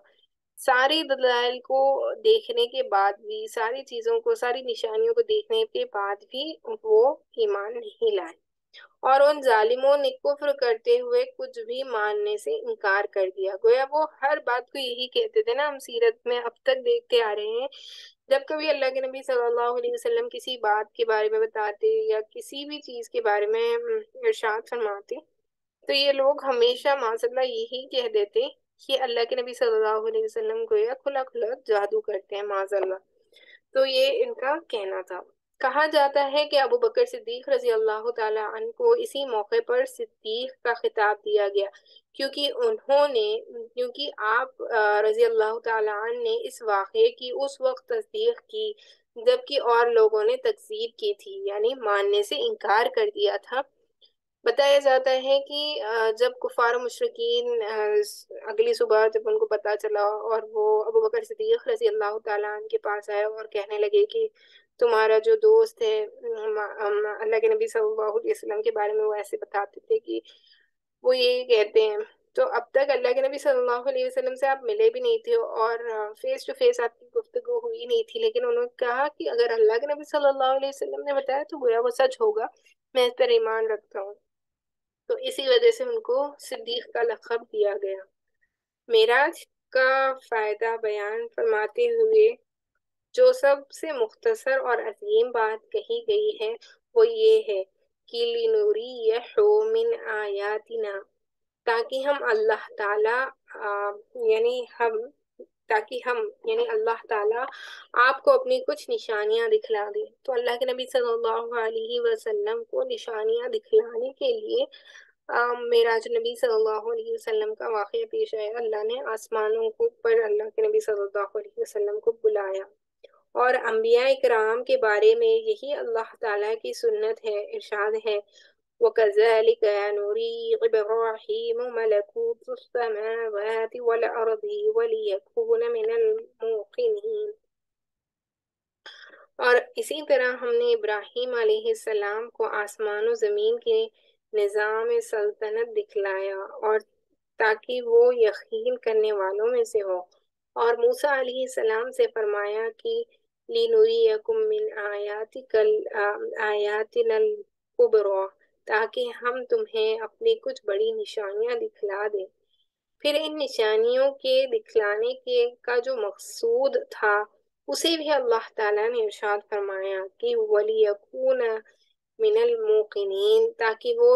ساری دلائل کو دیکھنے کے بعد بھی، ساری چیزوں کو، ساری نشانیوں کو دیکھنے کے بعد بھی وہ ایمان نہیں لائے، اور ان ظالموں نے کفر کرتے ہوئے کچھ بھی ماننے سے انکار کر دیا۔ گویا وہ ہر بات کو یہی کہتے تھے نا، ہم سیرت میں اب تک دیکھتے آ رہے ہیں، جب کبھی اللہ کے نبی صلی اللہ علیہ وسلم کسی بات کے بارے میں بتاتے یا کسی بھی چیز کے بارے میں ارشاد فرماتے، تو یہ لوگ ہمیشہ معاذ اللہ یہی کہہ دیتے کہ اللہ کے نبی صلی اللہ علیہ وسلم کو یا کھلا کھلا جادو کرتے ہیں معاذ اللہ۔ تو یہ ان کا کہنا تھا۔ کہا جاتا ہے کہ ابو بکر صدیق رضی اللہ تعالیٰ عنہ کو اسی موقع پر صدیق کا خطاب دیا گیا، کیونکہ آپ رضی اللہ تعالیٰ عنہ نے اس واقعے کی اس وقت تصدیق کی جبکہ اور لوگوں نے تکذیب کی تھی، یعنی ماننے سے انکار کر دیا تھا۔ بتایا جاتا ہے کہ جب کفار و مشرکین اگلی صبح جب ان کو پتہ چلا اور وہ ابو بکر صدیق رضی اللہ تعالیٰ عنہ کے پاس آئے اور کہنے لگے کہ تمہارا جو دوست ہے، اللہ کے نبی صلی اللہ علیہ وسلم کے بارے میں وہ ایسے بتاتے تھے کہ وہ یہی کہتے ہیں، تو اب تک اللہ کے نبی صلی اللہ علیہ وسلم سے آپ ملے بھی نہیں تھے اور فیس ٹو فیس آپ کی گفتگو ہوئی نہیں تھی، لیکن انہوں نے کہا کہ اگر اللہ کے نبی صلی اللہ علیہ وسلم نے بتایا تو گویا وہ سچ ہوگا، میں اس پر ایمان رکھتا ہوں۔ تو اسی وجہ سے ان کو صدیق کا لقب دیا گیا۔ معراج کا فائدہ بیان فرماتے ہوئے جو سب سے مختصر اور عظیم بات کہی گئی ہے وہ یہ ہے کہ لِنُرِيَهُ مِنْ آیاتنا، تاکہ ہم اللہ تعالیٰ یعنی اللہ تعالیٰ آپ کو اپنی کچھ نشانیاں دکھلا دیں۔ تو اللہ کے نبی صلی اللہ علیہ وسلم کو نشانیاں دکھلانے کے لیے معراج نبی صلی اللہ علیہ وسلم کا واقعہ پیش آیا۔ اللہ نے آسمانوں پر اللہ کے نبی صلی اللہ علیہ وسلم کو بلایا، اور انبیاء کرام کے بارے میں یہی اللہ تعالیٰ کی سنت ہے۔ ارشاد ہے وَكَذَلِكَ نُرِي إِبْرَاهِيمَ مَلَكُوتَ السَّمَاوَاتِ وَالْأَرْضِ وَلِيَكُونَ مِنَ الْمُوقِنِينَ۔ اور اسی طرح ہم نے ابراہیم علیہ السلام کو آسمان و زمین کے نظام سلطنت دکھلایا اور تاکہ وہ یقین کرنے والوں میں سے ہو، اور موسیٰ علیہ السلام سے فرمایا کہ لِنُرِيَكُم مِّنْ آیاتنا الْكُبْرَى، تاکہ ہم تمہیں اپنی کچھ بڑی نشانیاں دکھلا دیں۔ پھر ان نشانیوں کے دکھلانے کا جو مقصود تھا اسے بھی اللہ تعالیٰ نے ارشاد فرمایا کہ وَلِيَكُونَ من الموقنین، تاکہ وہ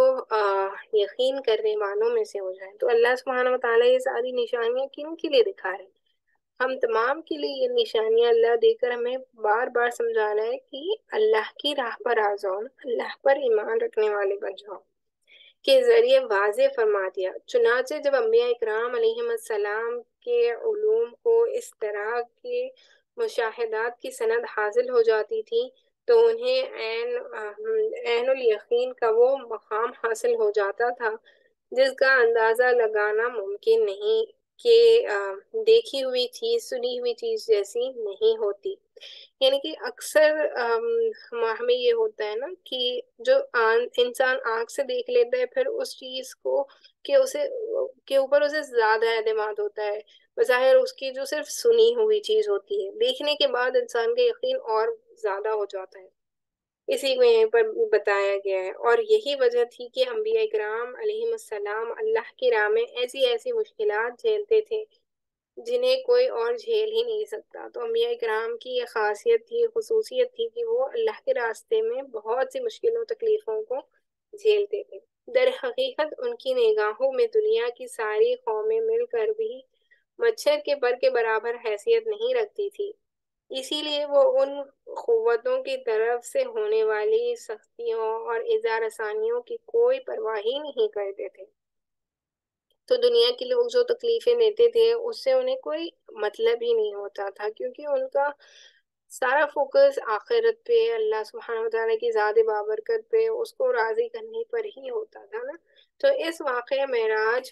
یقین کرنے والوں میں سے ہو جائیں۔ تو اللہ سبحانہ وتعالیٰ یہ ساری نشانیاں کن کے لیے دکھا رہے ہیں؟ ہم تمام کے لیے یہ نشانیاں اللہ دے کر ہمیں بار بار سمجھا رہا ہے کہ اللہ کی راہ پر آ جاؤ، اللہ پر ایمان رکھنے والے بن جاؤ، کے ذریعے واضح فرما دیا۔ چنانچہ جب انبیاء اکرام علیہم السلام کے علوم کو اس طرح کے مشاہدات کی سند حاصل ہو جاتی تھی تو انہیں عین الیقین کا وہ مقام حاصل ہو جاتا تھا جس کا اندازہ لگانا ممکن نہیں، کہ دیکھی ہوئی چیز سنی ہوئی چیز جیسی نہیں ہوتی۔ یعنی کہ اکثر ہمیں یہ ہوتا ہے نا کہ جو انسان آنکھ سے دیکھ لیتا ہے پھر اس چیز کو کہ اسے کے اوپر اسے زیادہ اعتماد ہوتا ہے، بظاہر اس کی جو صرف سنی ہوئی چیز ہوتی ہے، دیکھنے کے بعد انسان کا یقین اور زیادہ ہو جاتا ہے۔ اسی کو یہیں پر بتایا گیا ہے، اور یہی وجہ تھی کہ انبیاء اکرام علیہم السلام اللہ کی راہ میں ایسی ایسی مشکلات جھیلتے تھے جنہیں کوئی اور جھیل ہی نہیں سکتا۔ تو انبیاء کرام کی یہ خاصیت تھی، خصوصیت تھی کہ وہ اللہ کے راستے میں بہت سی مشکلوں تکلیفوں کو جھیلتے تھے۔ در حقیقت ان کی نگاہوں میں دنیا کی ساری قومیں مل کر بھی مچھر کے پر کے برابر حیثیت نہیں رکھتی تھی، اسی لیے وہ ان قوتوں کی طرف سے ہونے والی سختیوں اور اذا رسانیوں کی کوئی پرواہ ہی نہیں کرتے تھے۔ تو دنیا کے لوگ جو تکلیفیں دیتے تھے اس سے انہیں کوئی مطلب ہی نہیں ہوتا تھا، کیونکہ ان کا سارا فوکس آخرت پہ، اللہ سبحانہ وتعالیٰ کی ذات بابرکت پہ، اس کو راضی کرنے پر ہی ہوتا تھا نا۔ تو اس واقعہ معراج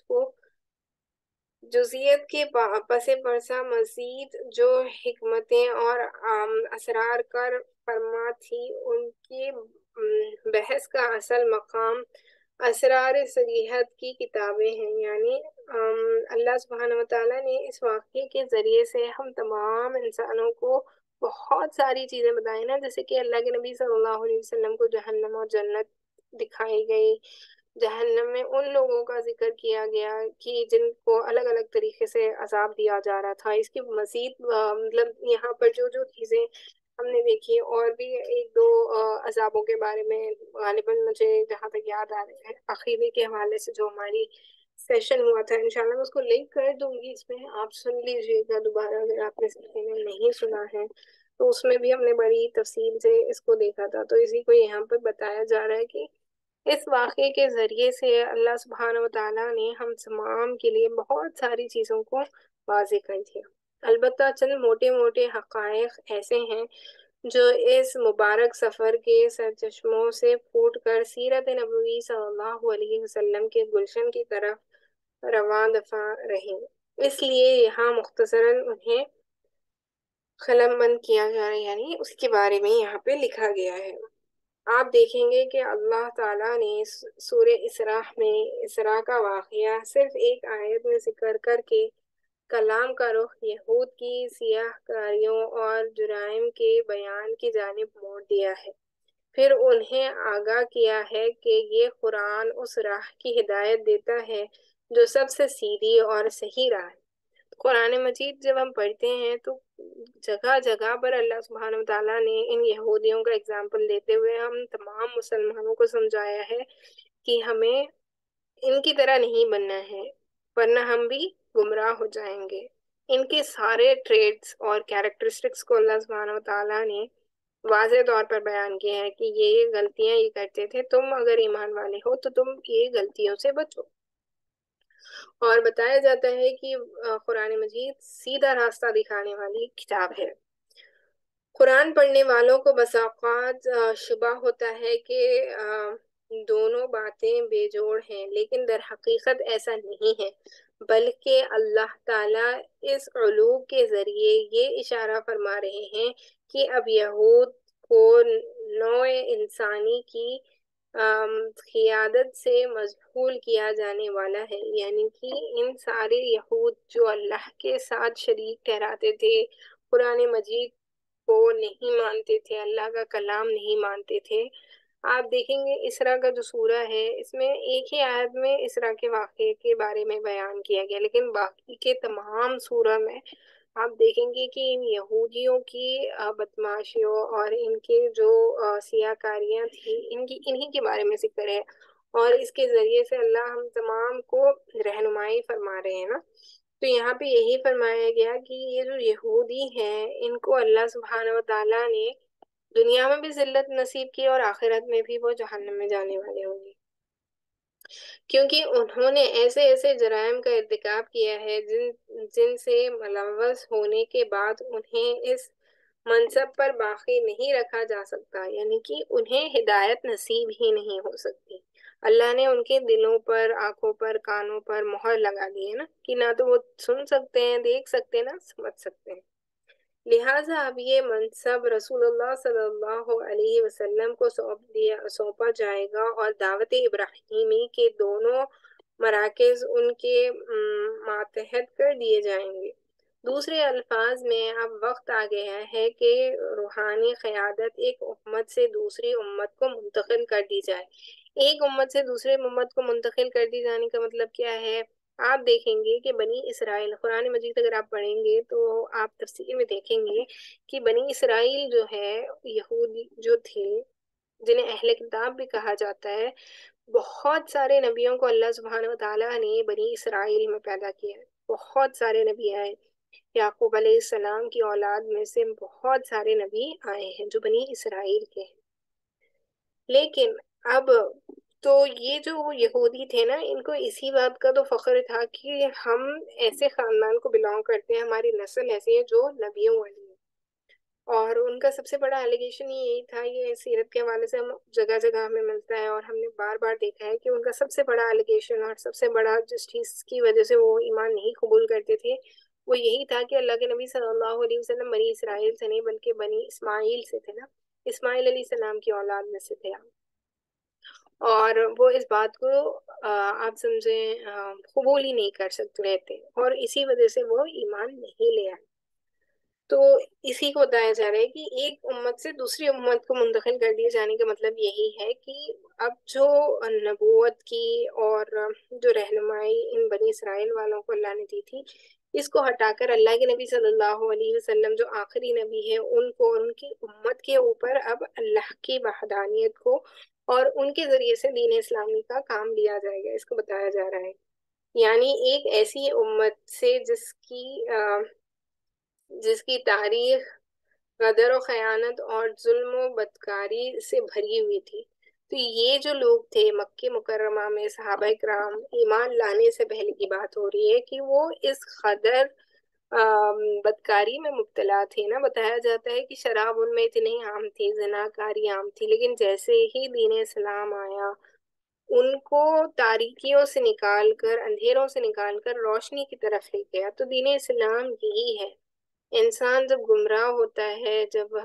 کو جزیت کے پس پرسہ مزید جو حکمتیں اور اسرار کر فرما تھی، ان کی بحث کا اصل مقام اسرار صریحت کی کتابیں ہیں۔ یعنی اللہ سبحانہ وتعالیٰ نے اس واقعے کے ذریعے سے ہم تمام انسانوں کو بہت ساری چیزیں بتائیں نا، جیسے کہ اللہ کے نبی صلی اللہ علیہ وسلم کو جہنم اور جنت دکھائی گئی، جہنم میں ان لوگوں کا ذکر کیا گیا کہ جن کو الگ الگ طریقے سے عذاب دیا جا رہا تھا۔ اس کی مزید مطلب یہاں پر جو جو چیزیں ہم نے دیکھی، اور بھی ایک دو عذابوں کے بارے میں غالباً مجھے جہاں تک یاد آ رہے ہیں عقیدے کے حوالے سے جو ہماری سیشن ہوا تھا، انشاءاللہ میں اس کو لنک کر دوں گی، اس میں آپ سن لیجیے گا دوبارہ اگر آپ نے سلسلے میں نہیں سنا ہے تو۔ اس میں بھی ہم نے بڑی تفصیل سے اس کو دیکھا تھا، تو اسی کو یہاں پہ بتایا جا رہا ہے کہ اس واقعے کے ذریعے سے اللہ سبحانہ وتعالیٰ نے ہم تمام کے لیے بہت ساری چیزوں کو واضح کر دیا۔ البتہ چند موٹے موٹے حقائق ایسے ہیں جو اس مبارک سفر کے سرچشموں سے پھوٹ کر سیرت نبوی صلی اللہ علیہ وسلم کے گلشن کی طرف رواں دفاع رہیں، اس لیے یہاں مختصراً انہیں قلم بند کیا جا رہا ہے، یعنی اس کے بارے میں یہاں پہ لکھا گیا ہے۔ آپ دیکھیں گے کہ اللہ تعالیٰ نے سورہ اسراء میں اسراء کا واقعہ صرف ایک آیت میں ذکر کر کے کلام کا رخ یہود کی سیاہ کاریوں اور جرائم کے بیان کی جانب موڑ دیا ہے، پھر انہیں آگاہ کیا ہے کہ یہ قرآن اس راہ کی ہدایت دیتا ہے جو سب سے سیدھی اور صحیح راہ ہے۔ قرآن مجید جب ہم پڑھتے ہیں تو جگہ جگہ پر اللہ سبحانہ وتعالیٰ نے ان یہودیوں کا اگزامپل دیتے ہوئے ہم تمام مسلمانوں کو سمجھایا ہے کہ ہمیں ان کی طرح نہیں بننا ہے، ورنہ ہم بھی گمراہ ہو جائیں گے۔ ان کے سارے ٹریٹس اور کیریکٹرسٹکس کو اللہ سبحانہ وتعالیٰ نے واضح طور پر بیان کیا ہے کہ یہ غلطیاں یہ کرتے تھے، تم اگر ایمان والے ہو تو تم یہ غلطیوں سے بچو۔ اور بتایا جاتا ہے کہ قرآن مجید سیدھا راستہ دکھانے والی کتاب ہے۔ قرآن پڑھنے والوں کو بسا اوقات شبہ ہوتا ہے کہ دونوں باتیں بے جوڑ ہیں، لیکن در حقیقت ایسا نہیں ہے، بلکہ اللہ تعالیٰ اس علوم کے ذریعے یہ اشارہ فرما رہے ہیں کہ اب یہود کو نوع انسانی کی قیادت سے مذہول کیا جانے والا ہے، یعنی کہ ان سارے یہود جو اللہ کے ساتھ شریک ٹھہراتے تھے، قرآن مجید کو نہیں مانتے تھے، اللہ کا کلام نہیں مانتے تھے۔ آپ دیکھیں گے اسراء کا جو سورہ ہے اس میں ایک ہی آیت میں اسراء کے واقعے کے بارے میں بیان کیا گیا، لیکن باقی کے تمام سورہ میں آپ دیکھیں گے کہ ان یہودیوں کی بدماشیوں اور ان کے جو سیاہ کاریاں تھیں انہی کے بارے میں ذکر ہے، اور اس کے ذریعے سے اللہ ہم تمام کو رہنمائی فرما رہے ہیں نا۔ تو یہاں پہ یہی فرمایا گیا کہ یہ جو یہودی ہیں ان کو اللہ سبحانہ و تعالیٰ نے دنیا میں بھی ذلت نصیب کی اور آخرت میں بھی وہ جہنم میں جانے والے ہوں گے، کیونکہ انہوں نے ایسے ایسے جرائم کا ارتکاب کیا ہے جن سے ملوث ہونے کے بعد انہیں اس منصب پر باقی نہیں رکھا جا سکتا، یعنی کہ انہیں ہدایت نصیب ہی نہیں ہو سکتی۔ اللہ نے ان کے دلوں پر، آنکھوں پر، کانوں پر مہر لگا دی ہے نا، کہ نہ تو وہ سن سکتے ہیں، دیکھ سکتے ہیں، نہ سمجھ سکتے ہیں۔ لہٰذا اب یہ منصب رسول اللہ صلی اللہ علیہ وسلم کو سونپا جائے گا، اور دعوت ابراہیمی کے دونوں مراکز ان کے ماتحت کر دیے جائیں گے۔ دوسرے الفاظ میں اب وقت آ گیا ہے کہ روحانی قیادت ایک امت سے دوسری امت کو منتقل کر دی جائے۔ ایک امت سے دوسرے امت کو منتقل کر دی جانے کا مطلب کیا ہے؟ آپ دیکھیں گے کہ بنی اسرائیل، قرآن مجید اگر آپ پڑھیں گے تو آپ تفسیر میں دیکھیں گے کہ بنی اسرائیل جو ہے، یہودی جو تھے جنہیں اہل کتاب بھی کہا جاتا ہے، بہت سارے نبیوں کو اللہ سبحانہ و تعالیٰ نے بنی اسرائیل میں پیدا کیا ہے۔ بہت سارے نبی آئے، یعقوب علیہ السلام کی اولاد میں سے بہت سارے نبی آئے ہیں جو بنی اسرائیل کے ہیں۔ لیکن اب تو یہ جو یہودی تھے نا، ان کو اسی بات کا تو فخر تھا کہ ہم ایسے خاندان کو بلانگ کرتے ہیں، ہماری نسل ایسی ہے جو نبیوں والی ہے۔ اور ان کا سب سے بڑا ایلیگیشن یہی تھا، یہ سیرت کے حوالے سے ہم جگہ جگہ ہمیں ملتا ہے، اور ہم نے بار بار دیکھا ہے کہ ان کا سب سے بڑا ایلیگیشن اور سب سے بڑا جس چیز کی وجہ سے وہ ایمان نہیں قبول کرتے تھے، وہ یہی تھا کہ اللہ کے نبی صلی اللہ علیہ وسلم بنی اسرائیل سے نہیں بلکہ بنی اسماعیل سے تھے نا، اسماعیل علیہ السلام کی اولاد میں سے تھے آپ۔ اور وہ اس بات کو آپ سمجھیں قبول ہی نہیں کر سکتے رہتے، اور اسی وجہ سے وہ ایمان نہیں لے آئے۔ تو اسی کو بتایا جا رہا ہے کہ ایک امت سے دوسری امت کو منتقل کر دیے جانے کا مطلب یہی ہے کہ اب جو نبوت کی اور جو رہنمائی ان بنی اسرائیل والوں کو اللہ نے دی تھی، اس کو ہٹا کر اللہ کے نبی صلی اللہ علیہ وسلم جو آخری نبی ہے، ان کو ان کی امت کے اوپر اب اللہ کی وحدانیت کو اور ان کے ذریعے سے دین اسلامی کا کام لیا جائے گا، اس کو بتایا جا رہا ہے۔ یعنی ایک ایسی امت سے جس کی تاریخ غدر و خیانت اور ظلم و بدکاری سے بھری ہوئی تھی۔ تو یہ جو لوگ تھے مکہ مکرمہ میں، صحابہ کرام، ایمان لانے سے پہلے کی بات ہو رہی ہے کہ وہ اس قدر بدکاری میں مبتلا تھے نا۔ بتایا جاتا ہے کہ شراب ان میں اتنی عام تھی، زناکاری عام تھی، لیکن جیسے ہی دین اسلام آیا، ان کو تاریکیوں سے نکال کر، اندھیروں سے نکال کر روشنی کی طرف لے گیا۔ تو دین اسلام یہی ہے، انسان جب گمراہ ہوتا ہے، جب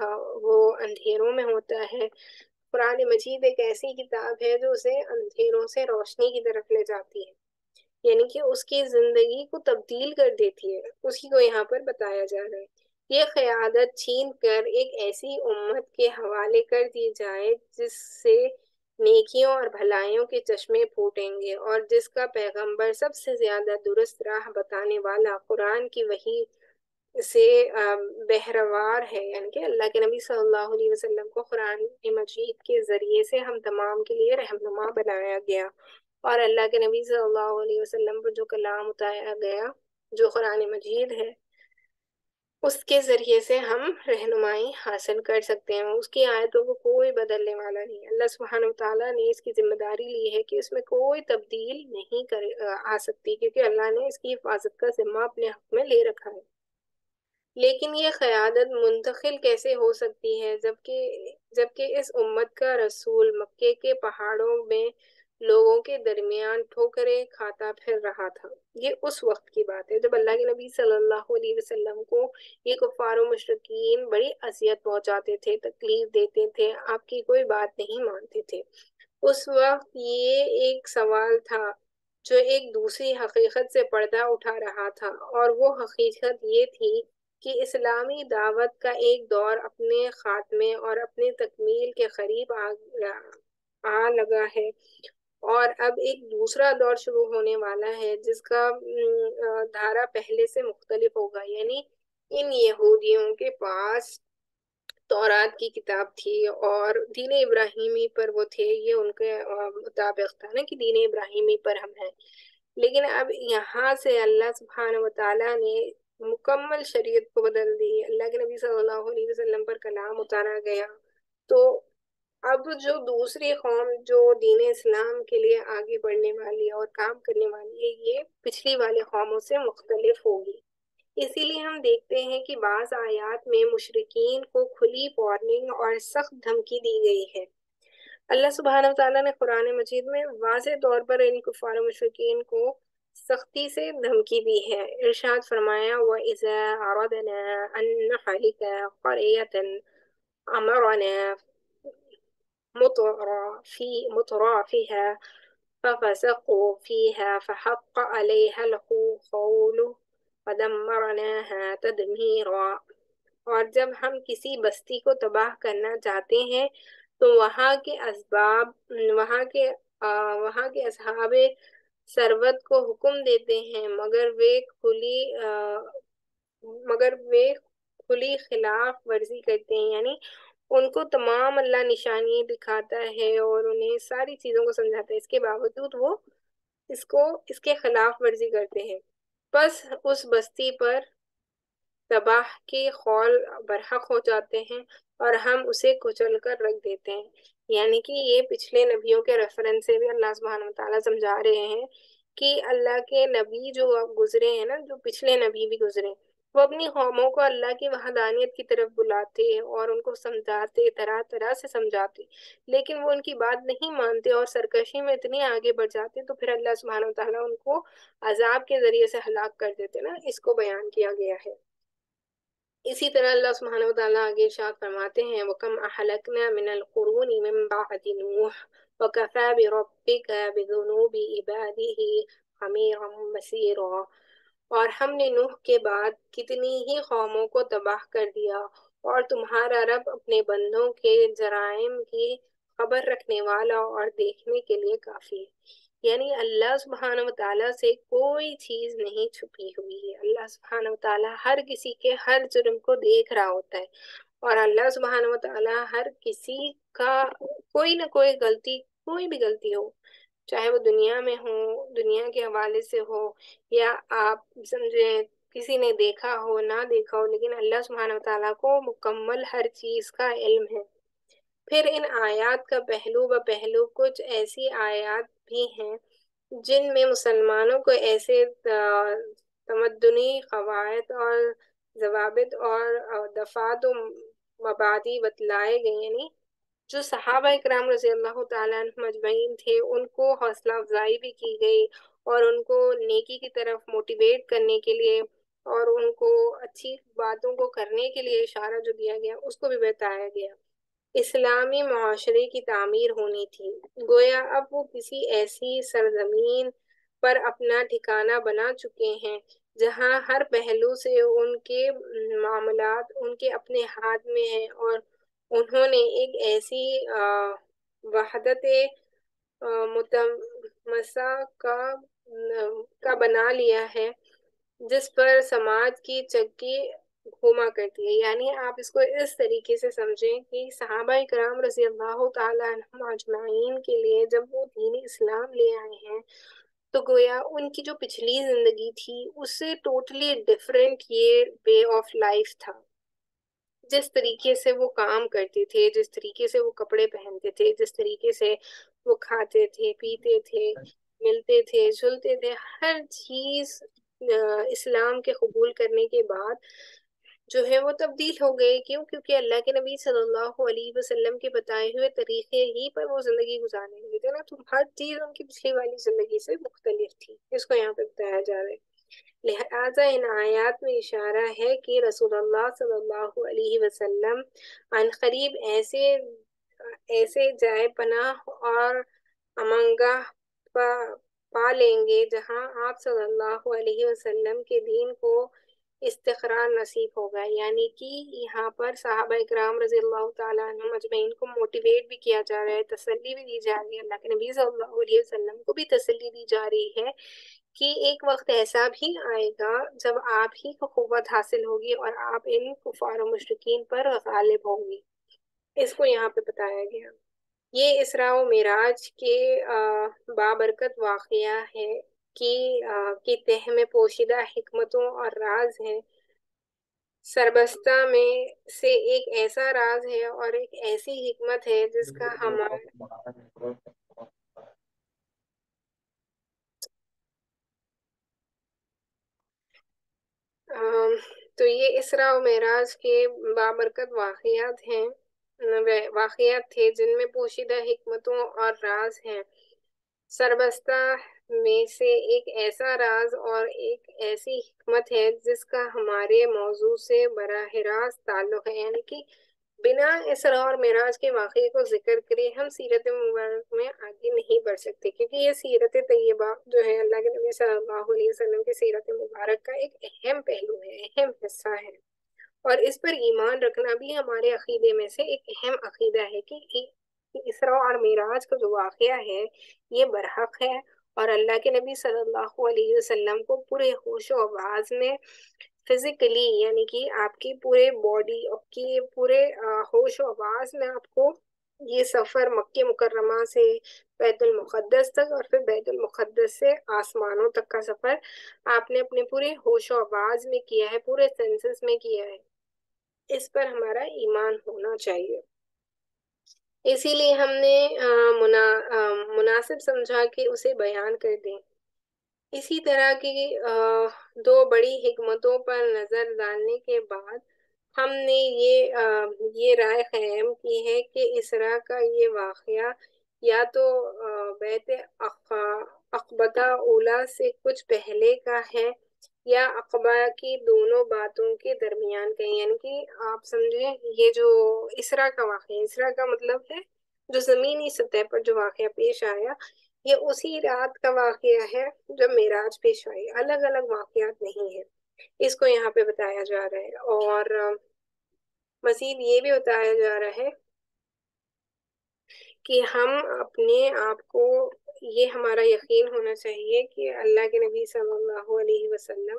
وہ اندھیروں میں ہوتا ہے، قرآن مجید ایک ایسی کتاب ہے جو اسے اندھیروں سے روشنی کی طرف لے جاتی ہے، یعنی کہ اس کی زندگی کو تبدیل کر دیتی ہے۔ اسی کو یہاں پر بتایا جا رہا ہے۔ یہ قیادت چھین کر ایک ایسی امت کے حوالے کر دی جائے جس سے نیکیوں اور بھلائیوں کے چشمے پھوٹیں گے، اور جس کا پیغمبر سب سے زیادہ درست راہ بتانے والا قرآن کی وحی سے بہروار ہے، یعنی کہ اللہ کے نبی صلی اللہ علیہ وسلم کو قرآن مجید کے ذریعے سے ہم تمام کے لیے رہنما بنایا گیا، اور اللہ کے نبی صلی اللہ علیہ وسلم پر جو کلام اتارا گیا، جو قرآن مجید ہے، اس کے ذریعے سے ہم رہنمائی حاصل کر سکتے ہیں۔ اس کی آیتوں کو کوئی بدلنے والا نہیں ہے۔ اللہ سبحانہ وتعالیٰ نے اس کی ذمہ داری لی ہے کہ اس میں کوئی تبدیل نہیں آ سکتی، کیونکہ اللہ نے اس کی حفاظت کا ذمہ اپنے حق میں لے رکھا ہے۔ لیکن یہ قیادت منتقل کیسے ہو سکتی ہے جبکہ اس امت کا رسول مکے کے پہاڑوں میں لوگوں کے درمیان ٹھوکریں کھاتا پھر رہا تھا؟ یہ اس وقت کی بات ہے جب اللہ کے نبی صلی اللہ علیہ وسلم کو یہ کفار و مشرکین بڑی اذیت پہنچاتے تھے، تکلیف دیتے تھے، آپ کی کوئی بات نہیں مانتے تھے۔ اس وقت یہ ایک سوال تھا جو ایک دوسری حقیقت سے پردہ اٹھا رہا تھا، اور وہ حقیقت یہ تھی کہ اسلامی دعوت کا ایک دور اپنے خاتمے اور اپنے تکمیل کے قریب آ لگا ہے، اور اب ایک دوسرا دور شروع ہونے والا ہے جس کا دھارا پہلے سے مختلف ہوگا۔ یعنی ان یہودیوں کے پاس تورات کی کتاب تھی اور دین ابراہیمی پر وہ تھے، یہ ان کے مطابق تھا نا کہ دین ابراہیمی پر ہم ہیں۔ لیکن اب یہاں سے اللہ سبحانہ وتعالیٰ نے مکمل شریعت کو بدل دی، اللہ کے نبی صلی اللہ علیہ وسلم پر کلام اتارا گیا۔ تو اب جو دوسری قوم جو دین اسلام کے لیے آگے بڑھنے والی ہے اور کام کرنے والی ہے، یہ پچھلی والی قوموں سے مختلف ہوگی۔ اسی لیے ہم دیکھتے ہیں کہ بعض آیات میں مشرکین کو کھلی وارننگ اور سخت دھمکی دی گئی ہے۔ اللہ سبحانہ وتعالیٰ نے قرآن مجید میں واضح طور پر ان کفار و مشرکین کو سختی سے دھمکی دی ہے۔ ارشاد فرمایا وَإِذَا أَرَدْنَا أَن نُّهْلِكَ قَرْيَةً أَمَرْنَا مُتْرَفِيهَا ففسقوا فيها فحق عليها القول فدمرناها تدميرا۔ اور جب ہم کسی بستی کو تباہ کرنا چاہتے ہیں تو وہاں کے اصحاب ثروت کو حکم دیتے ہیں مگر وہ کھلی خلاف ورزی کرتے ہیں، یعنی ان کو تمام اللہ نشانی دکھاتا ہے اور انہیں ساری چیزوں کو سمجھاتا ہے، اس کے باوجود وہ اس کے خلاف ورزی کرتے ہیں۔ بس اس بستی پر تباہ کے قول برحق ہو جاتے ہیں اور ہم اسے کچل کر رکھ دیتے ہیں۔ یعنی کہ یہ پچھلے نبیوں کے ریفرنس سے بھی اللہ سبحانہ وتعالیٰ سمجھا رہے ہیں کہ اللہ کے نبی جو گزرے ہیں نا، جو پچھلے نبی بھی گزرے، وہ اپنی قوموں کو اللہ کی وحدانیت کی طرف بلاتے اور ان کو سمجھاتے، طرح طرح سے سمجھاتے، لیکن وہ ان کی بات نہیں مانتے اور سرکشی میں اتنے آگے بڑھ جاتے، تو پھر اللہ سبحانہ وتعالیٰ ان کو عذاب کے ذریعے سے ہلاک کر دیتے نا، اس کو بیان کیا گیا ہے۔ اسی طرح اللہ سبحانہ وتعالیٰ آگے ارشاد فرماتے ہیں وَكَمْ أَهْلَكْنَا مِنَ الْقُرُونِ مِنْ بَعْدِ نُوحٍ وَكَفَى بِرَبِّكَ بِذُنُوبِ عِبَادِهِ خَبِيرًا بَصِيرًا۔ اور ہم نے نوح کے بعد کتنی ہی قوموں کو تباہ کر دیا، اور تمہارا رب اپنے بندوں کے جرائم کی خبر رکھنے والا اور دیکھنے کے لیے کافی ہے۔ یعنی اللہ سبحانہ وتعالیٰ سے کوئی چیز نہیں چھپی ہوئی ہے، اللہ سبحانہ وتعالیٰ ہر کسی کے ہر جرم کو دیکھ رہا ہوتا ہے، اور اللہ سبحانہ وتعالیٰ ہر کسی کا کوئی نہ کوئی غلطی، کوئی بھی غلطی ہو، چاہے وہ دنیا میں ہو، دنیا کے حوالے سے ہو، یا آپ سمجھیں کسی نے دیکھا ہو نہ دیکھا ہو، لیکن اللہ سبحانہ وتعالیٰ کو مکمل ہر چیز کا علم ہے۔ پھر ان آیات کا پہلو بپہلو کچھ ایسی آیات بھی ہیں جن میں مسلمانوں کو ایسے تمدنی قواعد اور ضوابط اور دفعات و مبادی بتلائے گئے، یعنی جو صحابہ اکرام رضی اللہ تعالیٰ عنہم اجمعین تھے ان کو حوصلہ افزائی بھی کی گئی، اور ان کو نیکی کی طرف موٹیویٹ کرنے کے لیے اور ان کو اچھی باتوں کو کرنے کے لیے اشارہ جو دیا گیا اس کو بھی بتایا گیا۔ اسلامی معاشرے کی تعمیر ہونی تھی، گویا اب وہ کسی ایسی سرزمین پر اپنا ٹھکانہ بنا چکے ہیں جہاں ہر پہلو سے ان کے معاملات ان کے اپنے ہاتھ میں ہیں، اور انہوں نے ایک ایسی وحدت متماسا کا بنا لیا ہے جس پر سماج کی چکی گھوما کرتی ہے۔ یعنی آپ اس کو اس طریقے سے سمجھیں کہ صحابہ کرام رضی اللہ تعالیٰ عنہم اجمعین کے لیے جب وہ دین اسلام لے آئے ہیں تو گویا ان کی جو پچھلی زندگی تھی اس سے ٹوٹلی ڈیفرنٹ یہ وے آف لائف تھا۔ جس طریقے سے وہ کام کرتے تھے، جس طریقے سے وہ کپڑے پہنتے تھے، جس طریقے سے وہ کھاتے تھے، پیتے تھے، ملتے تھے، جلتے تھے، ہر چیز اسلام کے قبول کرنے کے بعد جو ہے وہ تبدیل ہو گئے۔ کیوں؟ کیونکہ اللہ کے نبی صلی اللہ علیہ وسلم کے بتائے ہوئے طریقے ہی پر وہ زندگی گزارنے لگے تھے نا، تو ہر چیز ان کی پچھلی والی زندگی سے مختلف تھی، اس کو یہاں پہ بتایا جا رہا ہے۔ لہٰذا ان آیات میں اشارہ ہے کہ رسول اللہ صلی اللہ علیہ وسلم عنقریب ایسے جائے پناہ اور امنگاہ پا لیں گے جہاں آپ صلی اللہ علیہ وسلم کے دین کو استقرار نصیب ہوگا۔ یعنی کہ یہاں پر صحابہ اکرام رضی اللہ تعالیٰ عنہم اجمعین کو موٹیویٹ بھی کیا جا رہا ہے، تسلی بھی دی جا رہی ہے، اللہ کے نبی صلی اللہ علیہ وسلم کو بھی تسلی دی جا رہی ہے کہ ایک وقت ایسا بھی آئے گا جب آپ ہی کو قوت حاصل ہوگی اور آپ ان کفار و مشرکین پر غالب ہوں گی۔ اس کو یہاں پہ بتایا گیا۔ یہ اسراء و معراج کے بابرکت واقعہ ہے کہ تہ میں پوشیدہ حکمتوں اور راز ہیں۔ سربستہ میں سے ایک ایسا راز ہے اور ایک ایسی حکمت ہے جس کا تو یہ اسراء و معراج کے بابرکت واقعات تھے جن میں پوشیدہ حکمتوں اور راز ہیں۔ سربستہ میں سے ایک ایسا راز اور ایک ایسی حکمت ہے جس کا ہمارے موضوع سے براہ راست تعلق ہے، یعنی کہ بنا اسراء اور معراج کے واقعے کو ذکر کرے ہم سیرت مبارک میں آگے نہیں بڑھ سکتے، کیونکہ یہ سیرت طیبہ جو ہے اللہ کے نبی صلی اللہ علیہ وسلم کی سیرت مبارک کا ایک اہم پہلو ہے، اہم حصہ ہے، اور اس پر ایمان رکھنا بھی ہمارے عقیدے میں سے ایک اہم عقیدہ ہے کہ اسراء اور معراج کا جو واقعہ ہے یہ برحق ہے، اور اللہ کے نبی صلی اللہ علیہ وسلم کو پورے ہوش و آواز میں فزیکلی، یعنی کہ آپ کی پورے باڈی کی پورے ہوش و آواز میں آپ کو یہ سفر مکہ مکرمہ سے بیت المقدس تک اور پھر بیت المقدس سے آسمانوں تک کا سفر آپ نے اپنے پورے ہوش و آواز میں کیا ہے، پورے سینسز میں کیا ہے۔ اس پر ہمارا ایمان ہونا چاہیے، اسی لیے ہم نے مناسب سمجھا کہ اسے بیان کر دیں۔ اسی طرح کی دو بڑی حکمتوں پر نظر ڈالنے کے بعد ہم نے یہ رائے قائم کی ہے کہ اسراء کا یہ واقعہ یا تو بیت عقبہ اولیٰ سے کچھ پہلے کا ہے یا عقبہ کی دونوں باتوں کے درمیان کا، یعنی کہ آپ سمجھیں یہ جو اسراء کا واقعہ، اسراء کا مطلب ہے جو زمینی سطح پر جو واقعہ پیش آیا، یہ اسی رات کا واقعہ ہے جب معراج پیش آئی، الگ الگ واقعات نہیں ہیں۔ اس کو یہاں پہ بتایا جا رہا ہے، اور مزید یہ بھی بتایا جا رہا ہے کہ ہم اپنے آپ کو یہ ہمارا یقین ہونا چاہیے کہ اللہ کے نبی صلی اللہ علیہ وسلم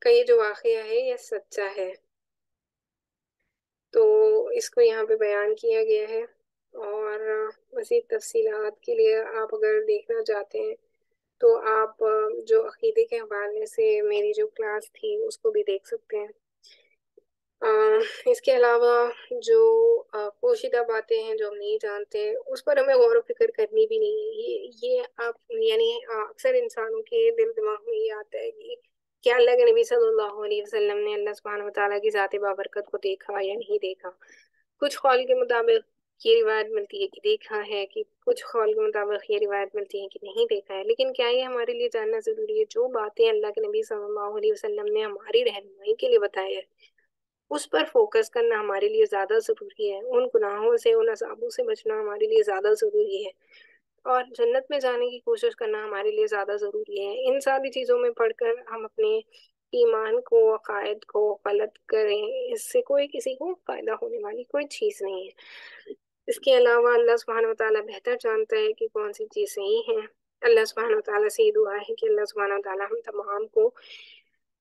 کا یہ جو واقعہ ہے یہ سچا ہے۔ تو اس کو یہاں پہ بیان کیا گیا ہے، اور مزید تفصیلات کے لیے آپ اگر دیکھنا چاہتے ہیں تو آپ جو عقیدے کے حوالے سے میری جو کلاس تھی اس کو بھی دیکھ سکتے ہیں۔ اس کے علاوہ جو پوشیدہ باتیں ہیں جو ہم نہیں جانتے اس پر ہمیں غور و فکر کرنی بھی نہیں ہے۔ یہ آپ یعنی اکثر انسانوں کے دل دماغ میں یہ آتا ہے کہ کیا اللہ کے نبی صلی اللہ علیہ وسلم نے اللہ سبحانہ وتعالیٰ کی ذات بابرکت کو دیکھا یا نہیں دیکھا؟ کچھ قول کے مطابق یہ روایت ملتی ہے کہ دیکھا ہے، کہ کچھ قول کے مطابق یہ روایت ملتی ہے کہ نہیں دیکھا ہے، لیکن کیا یہ ہمارے لیے جاننا ضروری ہے؟ جو باتیں اللہ کے نبی صلی اللہ علیہ وسلم نے ہماری رہنمائی کے لیے بتایا ہے اس پر فوکس کرنا ہمارے لیے زیادہ ضروری ہے، ان گناہوں سے، ان عذابوں سے بچنا ہمارے لیے زیادہ ضروری ہے، اور جنت میں جانے کی کوشش کرنا ہمارے لیے زیادہ ضروری ہے۔ ان ساری چیزوں میں پڑھ کر ہم اپنے ایمان کو، عقائد کو غلط کریں، اس سے کوئی کسی کو فائدہ ہونے والی کوئی چیز نہیں ہے۔ اس کے علاوہ اللہ سبحانہ وتعالیٰ بہتر جانتا ہے کہ کون سی چیز صحیح ہے۔ اللہ سبحانہ وتعالیٰ سے یہ دعا ہے کہ اللہ سبحانہ وتعالیٰ ہم تمام کو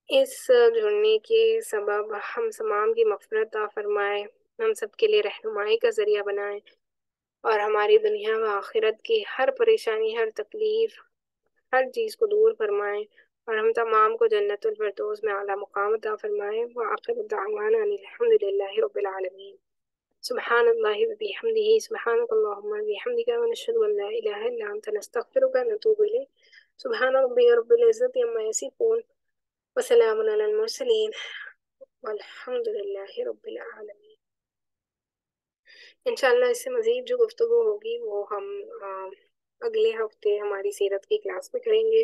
اس جڑنے کے سبب ہم تمام کی مغفرت عطا فرمائے، ہم سب کے لیے رہنمائی کا ذریعہ بنائے، اور ہماری دنیا و آخرت کی ہر پریشانی، ہر تکلیف، ہر چیز کو دور فرمائے، اور ہم تمام کو جنت الفردوس میں اعلیٰ مقام عطا فرمائے۔ وآخر دعوانا ان الحمد للہ رب العالمین۔ سبحان اللہ وبحمدہ، سبحانک اللہم وبحمدک، ونشہد ان لا الہ الا انت، نستغفرک ونتوب الیک۔ سبحان ربک رب العزت عما یصفون، وسلام علی المرسلین، والحمد للہ رب العالمین۔ انشاءاللہ اس سے مزید جو گفتگو ہوگی وہ ہم اگلے ہفتے ہماری سیرت کی کلاس میں کریں گے،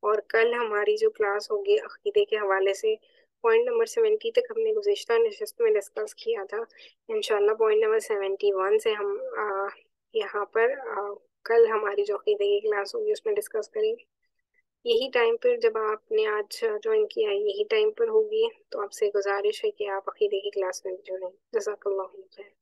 اور کل ہماری جو کلاس ہوگی عقیدے کے حوالے سے پوائنٹ نمبر 70 تک ہم نے گزشتہ نشست میں ڈسکس کیا تھا، انشاءاللہ پوائنٹ نمبر 71 سے ہم یہاں پر کل ہماری جو عقیدے کی کلاس ہوگی اس میں ڈسکس کریں گے۔ یہی ٹائم پر جب آپ نے آج جوائن کیا ہے یہی ٹائم پر ہوگی، تو آپ سے گزارش ہے کہ آپ عقیدے کی کلاس میں بھی جڑیں۔ جزاک اللہ خیر۔